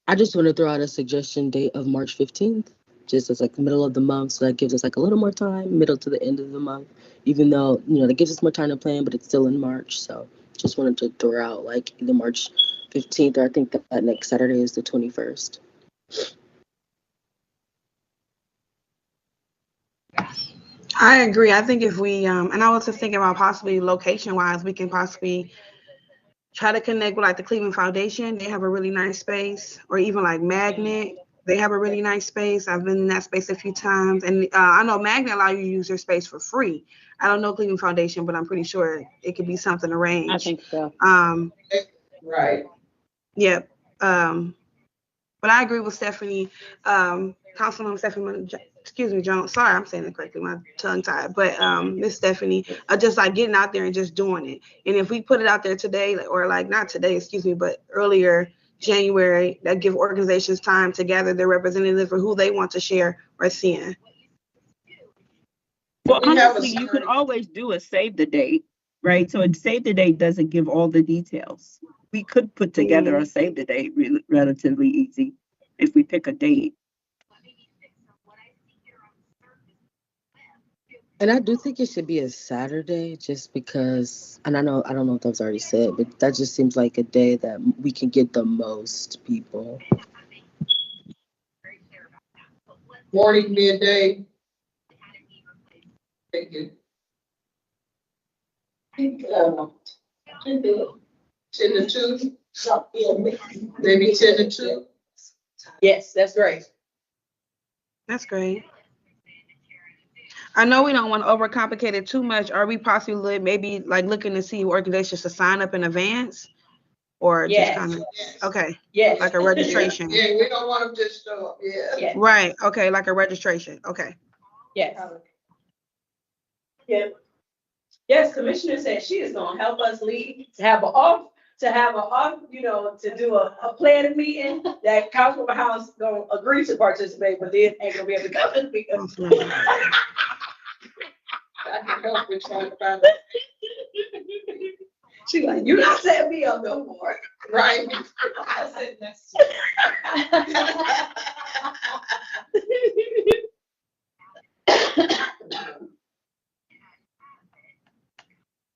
I just want to throw out a suggestion date of March 15th, just as like the middle of the month. So that gives us like a little more time, middle to the end of the month, even though, that gives us more time to plan, but it's still in March. So just wanted to throw out like either March 15th, or I think that next Saturday is the 21st. I agree. I think if we, and I was just thinking about possibly location-wise, we can possibly try to connect with like the Cleveland Foundation. They have a really nice space, or even like Magnet. They have a really nice space. I've been in that space a few times, and I know Magna allow you to use their space for free. I don't know Cleveland Foundation, but I'm pretty sure it could be something arranged. I think so. Right. Yeah. But I agree with Stephanie, Councilwoman Stephanie, excuse me, Jones. Sorry, I'm saying it correctly. My tongue tied. But Miss Stephanie, just like getting out there and just doing it. And if we put it out there today, or like not today, excuse me, but earlier January, that give organizations time to gather their representatives for who they want to share or send. Well, We have a honestly, you could certain- always do a save the date, right? So a save the date doesn't give all the details. We could put together a save the date relatively easy if we pick a date. And I do think it should be a Saturday just because, and I don't know if that was already said, but that just seems like a day that we can get the most people. Morning, midday. Thank you. 10 to 2, maybe 10 to 2. Yes, that's great. That's great. I know we don't want to overcomplicate it too much. Are we possibly maybe like looking to see organizations to sign up in advance? Or Yes. just kind of, okay, Yes. like a registration? Yeah, we don't want them just show up, yeah. Yes. Right, okay, like a registration, okay. Yes. Yeah. Yes, Commissioner said she is gonna help us lead, to have to do a planning meeting that Councilwoman House gonna agree to participate, but then ain't gonna be able to come in because. I can help with trying to find. She like, you not setting me up no more. Right. I sit next to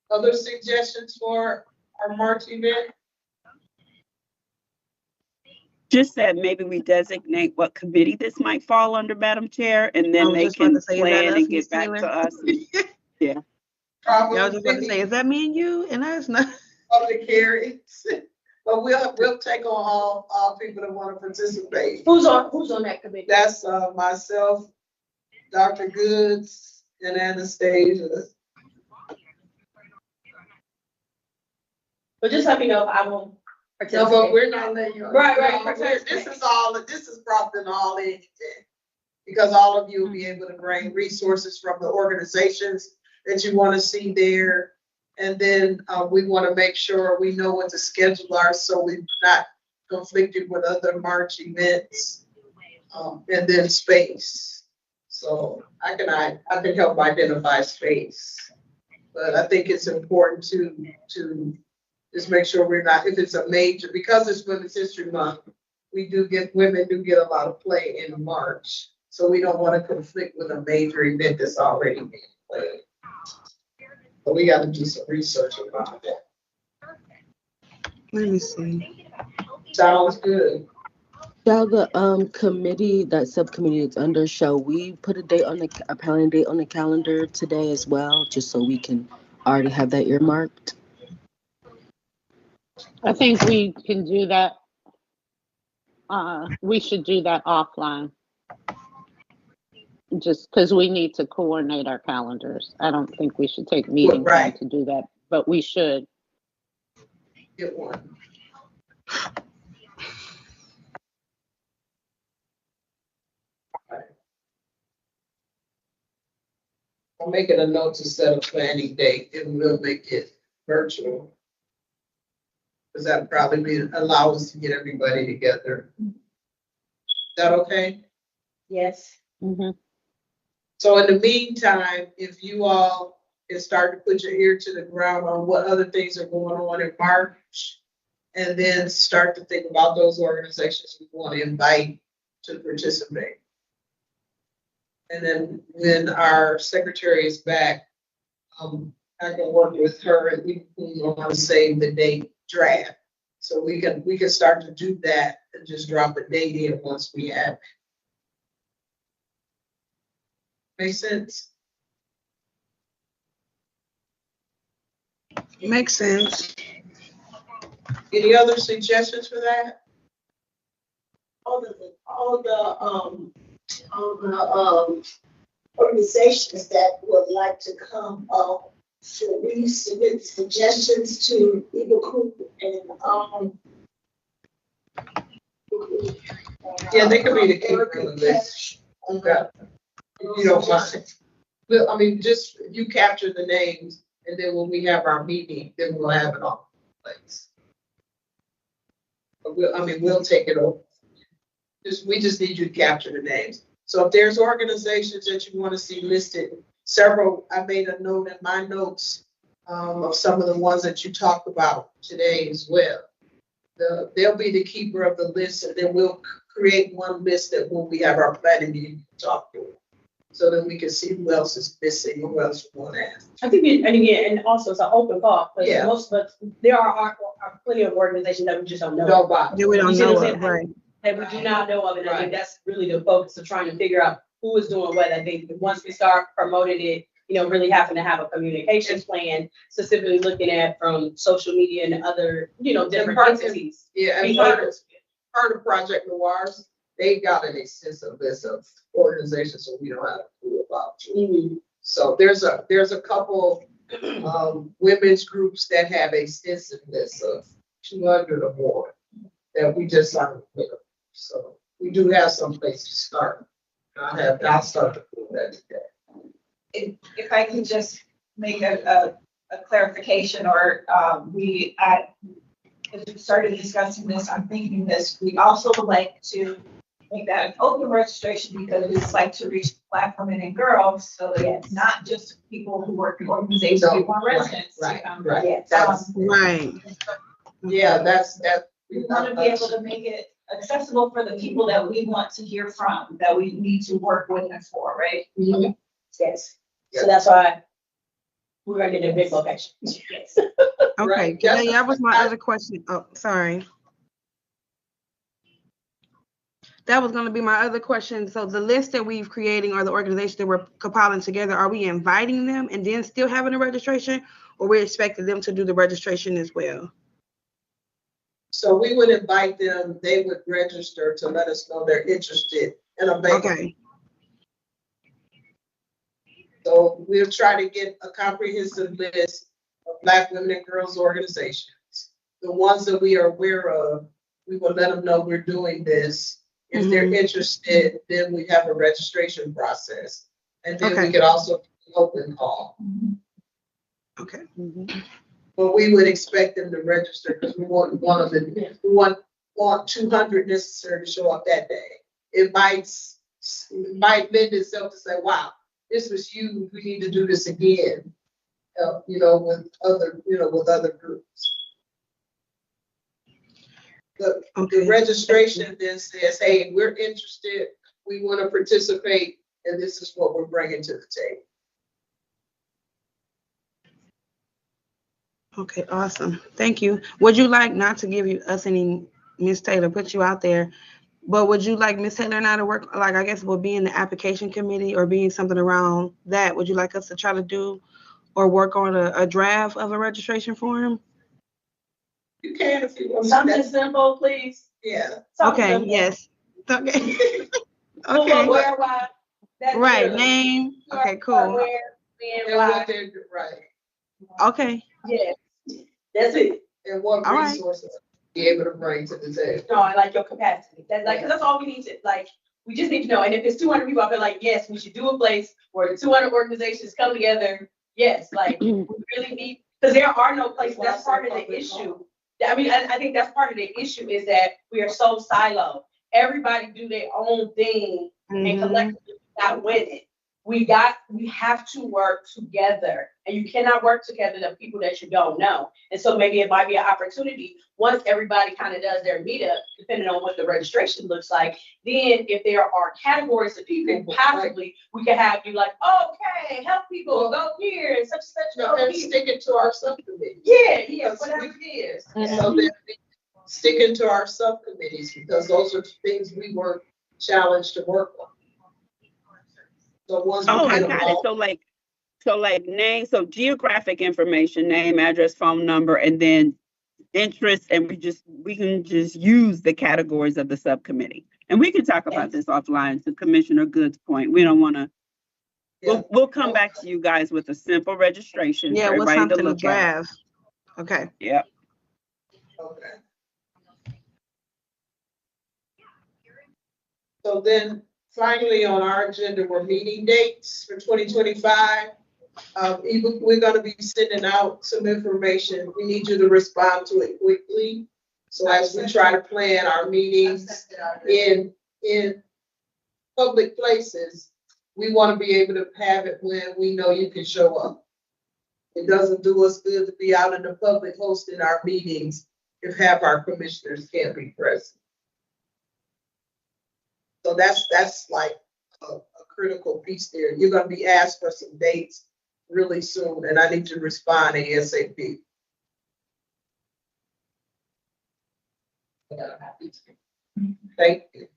Other suggestions for our March event? Just that maybe we designate what committee this might fall under, Madam Chair, and I then was they just about can to say, is that plan us, and Ms. get back Taylor? to us. Yeah. Probably I was just about to say, is that me and you? And that's not. public hearings, but we'll take on all people that want to participate. Who's on that committee? That's myself, Dr. Goods, and Anastasia. But just let me know if I won't No, participate. but we're not letting you. Right. This is dropped in all in, because all of you will be able to bring resources from the organizations that you want to see there. And then we want to make sure we know what the schedule are, so we're not conflicted with other March events. And then space. So I can help identify space. But I think it's important to just make sure we're not, if it's a major, because it's Women's History Month, women do get a lot of play in March. So we don't want to conflict with a major event that's already being played. But we got to do some research about that. Let me see. Sounds good. Shall the committee, that subcommittee it's under, shall we put a planning date on the calendar today as well, just so we can already have that earmarked? I think we can do that. We should do that offline. Just because we need to coordinate our calendars. I don't think we should take meeting time Right. to do that, but we should. Get one. I'll make it a note to set a planning date, and we'll make it virtual. Because that probably allow us to get everybody together. Is that okay? Yes. Mm-hmm. So in the meantime, if you all can start to put your ear to the ground on what other things are going on in March, and then start to think about those organizations we want to invite to participate. And then when our secretary is back, I can work with her and we want to save the date draft. So we can start to do that and just drop a date in once we have it. Make sense? Makes sense. Any other suggestions for that? all the organizations that would like to come, should we submit suggestions to Eagle Group and, Yeah, they could be the keeper of the list. Okay. If you don't mind. Well, I mean, just, you capture the names, and then when we have our meeting, then we'll have it on place. But we'll take it over. We just need you to capture the names. So if there's organizations that you want to see listed, several, I made a note in my notes of some of the ones that you talked about today as well. They'll be the keeper of the list, and then we'll create one list that when we have our planning meeting, talk to them, so that we can see who else is missing, who else we want to ask. I think, and also it's an open call, because Yeah. most of us, there are plenty of organizations that we just don't know. Nobody. That we don't You see what know I'm of, saying? right? That we do not know of, and I Right. think that's really the focus of trying to figure out who is doing what. I think once we start promoting it, really having to have a communications plan, specifically looking at from social media and other, different part- entities. Yeah, and part of Project Noirs, they got an extensive list of organizations that we don't have a clue about. Mhm. So there's a couple women's groups that have extensive lists of 200 or more that we just aren't with. So we do have some place to start. I'll start to do that today. If I can just make a clarification, or as we started discussing this, I'm thinking this, we also would like to make that an open registration, because we'd like to reach Black women and girls, so that it's not just people who work in organizations, No, we want right, residents. right. Yes. That's, Right. yeah, that's. We want to be able to make it accessible for the people that we want to hear from, that we need to work with and for, right? Mhm. Yes. Yeah. So that's why we're gonna get a big location. Yes. Okay, Right. yeah, that was my other question. Oh, sorry. That was gonna be my other question. So the list that we've creating, or the organization that we're compiling together, are we inviting them and then still having a registration, or we're expecting them to do the registration as well? So we would invite them, they would register to let us know they're interested in a bank. Okay, So we'll try to get a comprehensive list of Black women and girls organizations. The ones that we are aware of, we will let them know we're doing this. If they're interested, then we have a registration process. And then we Okay. could also do an open call. okay. But we would expect them to register, because we want one of them, we want 200 necessary to show up that day. It might lend itself to say, wow, this was you, we need to do this again, with other groups. The Okay. registration then says, hey, we're interested, we want to participate, and this is what we're bringing to the table. Okay, awesome. Thank you. Would you like, not to give us any, Ms. Taylor, put you out there, but would you like Ms. Taylor and I to work, like, I guess we'll be in the application committee or being something around that? Would you like us to try to do or work on a draft of a registration form? You can if you want. Something simple, please. Yeah. Something Okay, simple. yes. Okay. Who, what, Okay, where, why. That's right, it. name. Who, Okay, what, cool. Where, when, And why. what they're, right, Okay, Yeah. That's it. and what All right. resources be able to bring to the table. No, I like your capacity. That's like, 'cause that's all we need to, like, we just need to know. And if it's 200 people, I feel like, yes, we should do a place where the 200 organizations come together. Yes, like, we really need, because there are no places. That's part of the issue. I mean, I think that's part of the issue, is that we are so siloed. Everybody do their own thing, and collectively not winning. We have to work together, and you cannot work together with people that you don't know. And so maybe it might be an opportunity, once everybody kind of does their meetup, depending on what the registration looks like, then if there are categories of people, possibly we can have you like, okay, help people go here and such and such. No, go and here. sticking to our subcommittee. Yeah, whatever it is. So that we sticking to our subcommittees, because those are things we were challenged to work on. So once Oh, we I get got them it. all, So like name, so geographic information, name, address, phone number, and then interests, and we can just use the categories of the subcommittee. And we can talk about this offline to Commissioner Good's point. We don't want to, Yeah. we'll come back to you guys with a simple registration for Yeah, what's everybody to something to look at. draft? Okay. Yep. Okay. So then finally on our agenda were meeting dates for 2025. We're gonna be sending out some information. We need you to respond to it quickly. So as we try to plan our meetings in public places, we want to be able to have it when we know you can show up. It doesn't do us good to be out in the public hosting our meetings if half our commissioners can't be present. So that's like a critical piece there. You're gonna be asked for some dates really soon, and I need to respond ASAP. Thank you.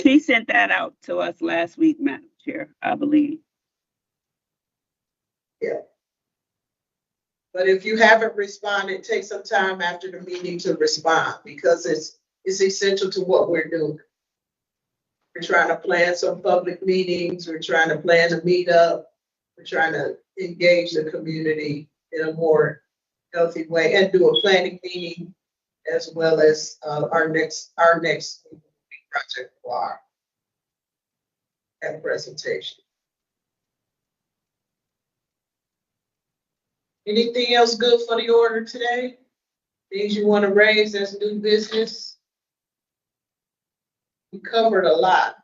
She sent that out to us last week, Madam Chair, I believe. But if you haven't responded, take some time after the meeting to respond, because it's essential to what we're doing. We're trying to plan some public meetings. We're trying to plan a meetup. We're trying to engage the community in a more healthy way and do a planning meeting, as well as our next project for that presentation. Anything else good for the order today? Things you want to raise as new business? We covered a lot.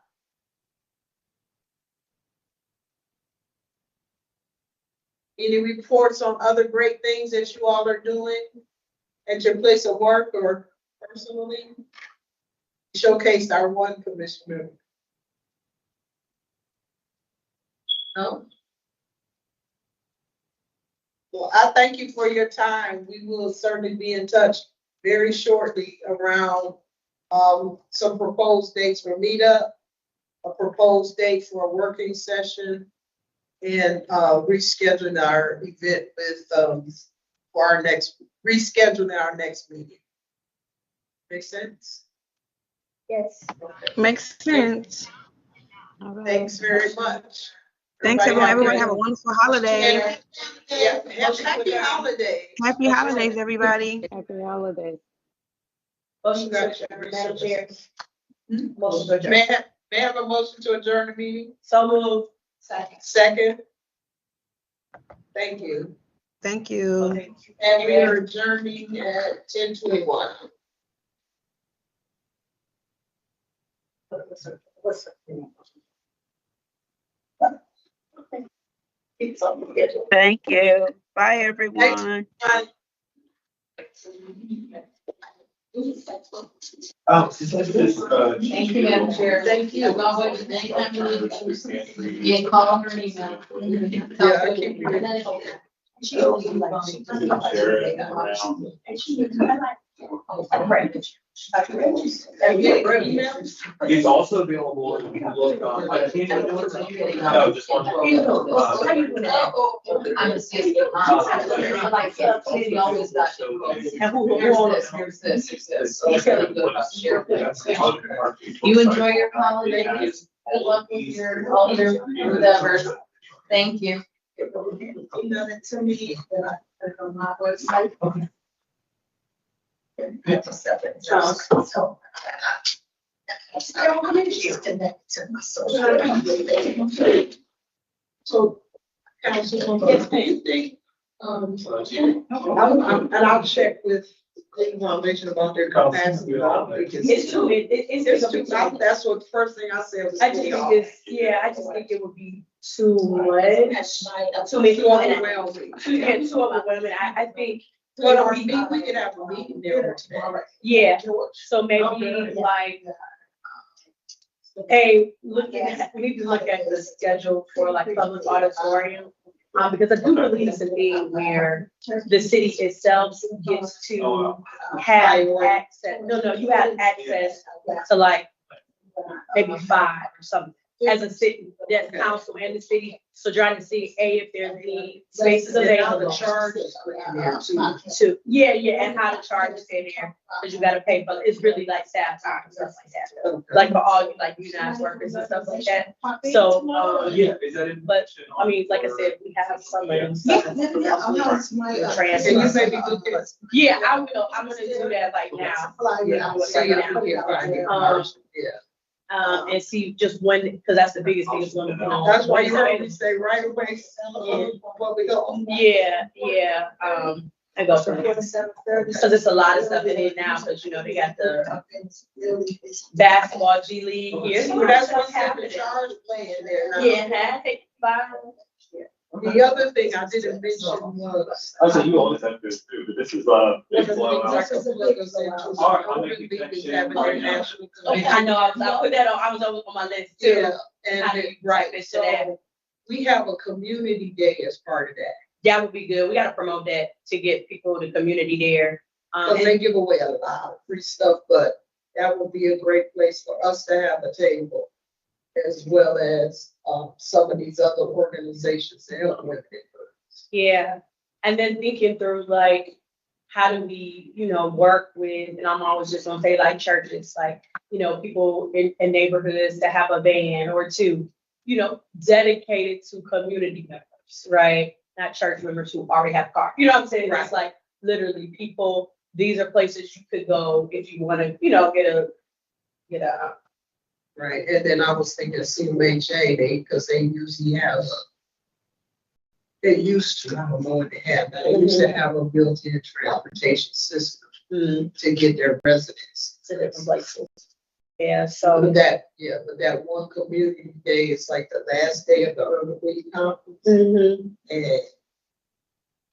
Any reports on other great things that you all are doing at your place of work or personally? Showcased our one commissioner. No? Well, I thank you for your time. We will certainly be in touch very shortly around some proposed dates for meetup, a proposed date for a working session, and rescheduling our event with rescheduling our next meeting. Make sense? Yes. Okay. Makes sense. All right. Thanks very much. Thanks, everyone. Everybody have a wonderful holiday. Yeah, happy holidays. Happy holidays, everybody. Happy holidays. Motion to adjourn, Madam Chair. Motion to adjourn. May I have a motion to adjourn the meeting? So moved. Second. Thank you. Thank you. And we are adjourning at 10:21. Thank you. Bye, everyone. Bye. Thank you, Madam Chair. Thank you. As always, anytime you need, yeah, call her or email. Yeah, I keep you. He's also available if you look on. No, just one. I'm just saying, like, we always got. Here's this. You enjoy your holidays. Good luck with your, all your endeavors. Thank you. Email it to me, then I put it on my website. So, Councilwoman, do you think, and I'll check with Cleveland Foundation about their capacity. It's too, It's too, that's what the first thing I said was. I just think it's, yeah, I just think it would be too much. Too many people, and overwhelming. too overwhelming. I think. Well, we could have a meeting there today. Yeah, so maybe like, hey, we need to look at the schedule for like public auditorium. Because I do believe it's a thing where the city itself gets to have access, you have access to like maybe 5 or something. as a city, that's council and the city, so trying to see, if there's any spaces available. Charges are in there too. Yeah, and how to charge is in there, cause you gotta pay, but it's really like staff time and stuff like that. Like for all you like unionized workers and stuff like that, so, Yeah, is that in? but, I mean, like I said, we have some of them. Yeah, yeah. Can you maybe do this? Yeah, I will, I'm gonna do that like now. Yeah, see if we can find it. Yeah. And see just when, because that's the biggest thing is when. That's why you have to say right away, what we go. Yeah, and go from there. Because it's a lot of stuff in it now, because you know, they got the basketball G League here. Well, that's what's happening, charge playing there now. Yeah, bye. The other thing I didn't mention was. I said you always have this too, but this is big blowout. All right, I'll make the connection. I know, I put that on, I was on my list too. Yeah, and How do you write this to that? so we have a community day as part of that. That would be good. We gotta promote that to get people, the community there. Because they give away a lot of free stuff, but that would be a great place for us to have a table. As well as some of these other organizations to help with it. Yeah, and then thinking through like, how do we, work with, and I'm always just gonna say like churches, like, people in neighborhoods that have a van or two, dedicated to community members, right? Not church members who already have cars, you know what I'm saying? It's like literally people, these are places you could go if you wanna, get a. Right, and then I was thinking CMHA, because they usually have they used to, I don't know what they have, but they used to have a built-in transportation system to get their residents. To different places. Yeah, so. But that one community day is like the last day of the Urban Week conference. And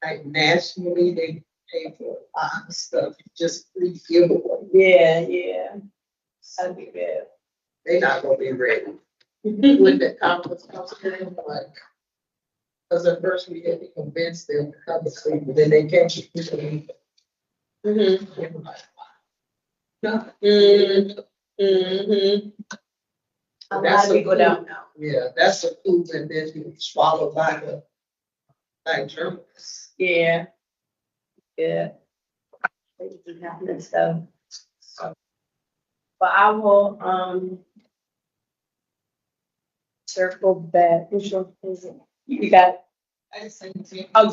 like nationally, they pay for a lot of stuff, just free giveaway. Yeah. That'd be good. They're not gonna be ready when the conference comes in, like. Because at first we had to convince them to come to sleep, but then they came to sleep. A lot of people don't know. Yeah, that's a food and then you swallow by journalists. Yeah. And stuff. But I will, circle back. You got it. Oh,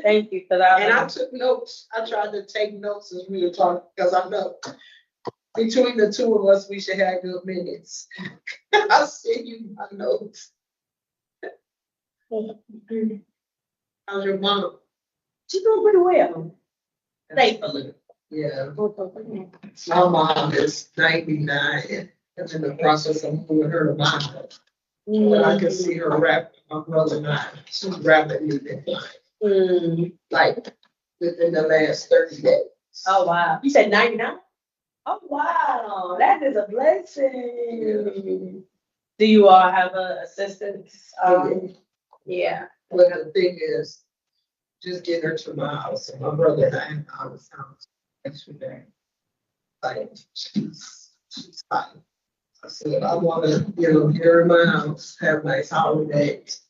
thank you, because And I took notes. I tried to take notes as we were talking, because I know between the two of us, we should have good minutes. I'll send you my notes. How's your mom? she's doing pretty well. Thankfully. Yeah, my mom is 99 and in the process of moving her to my house. But I can see her rapidly, my brother and I, she's rapidly declining, like within the last 30 days. Oh, wow. You said 99? Oh, wow. That is a blessing. Do you all have a assistant? Yeah. But the thing is, just get her to my house, and my brother and I in our house every day. Like, she's fine. I said, I want to, get her in my house, have nice holidays.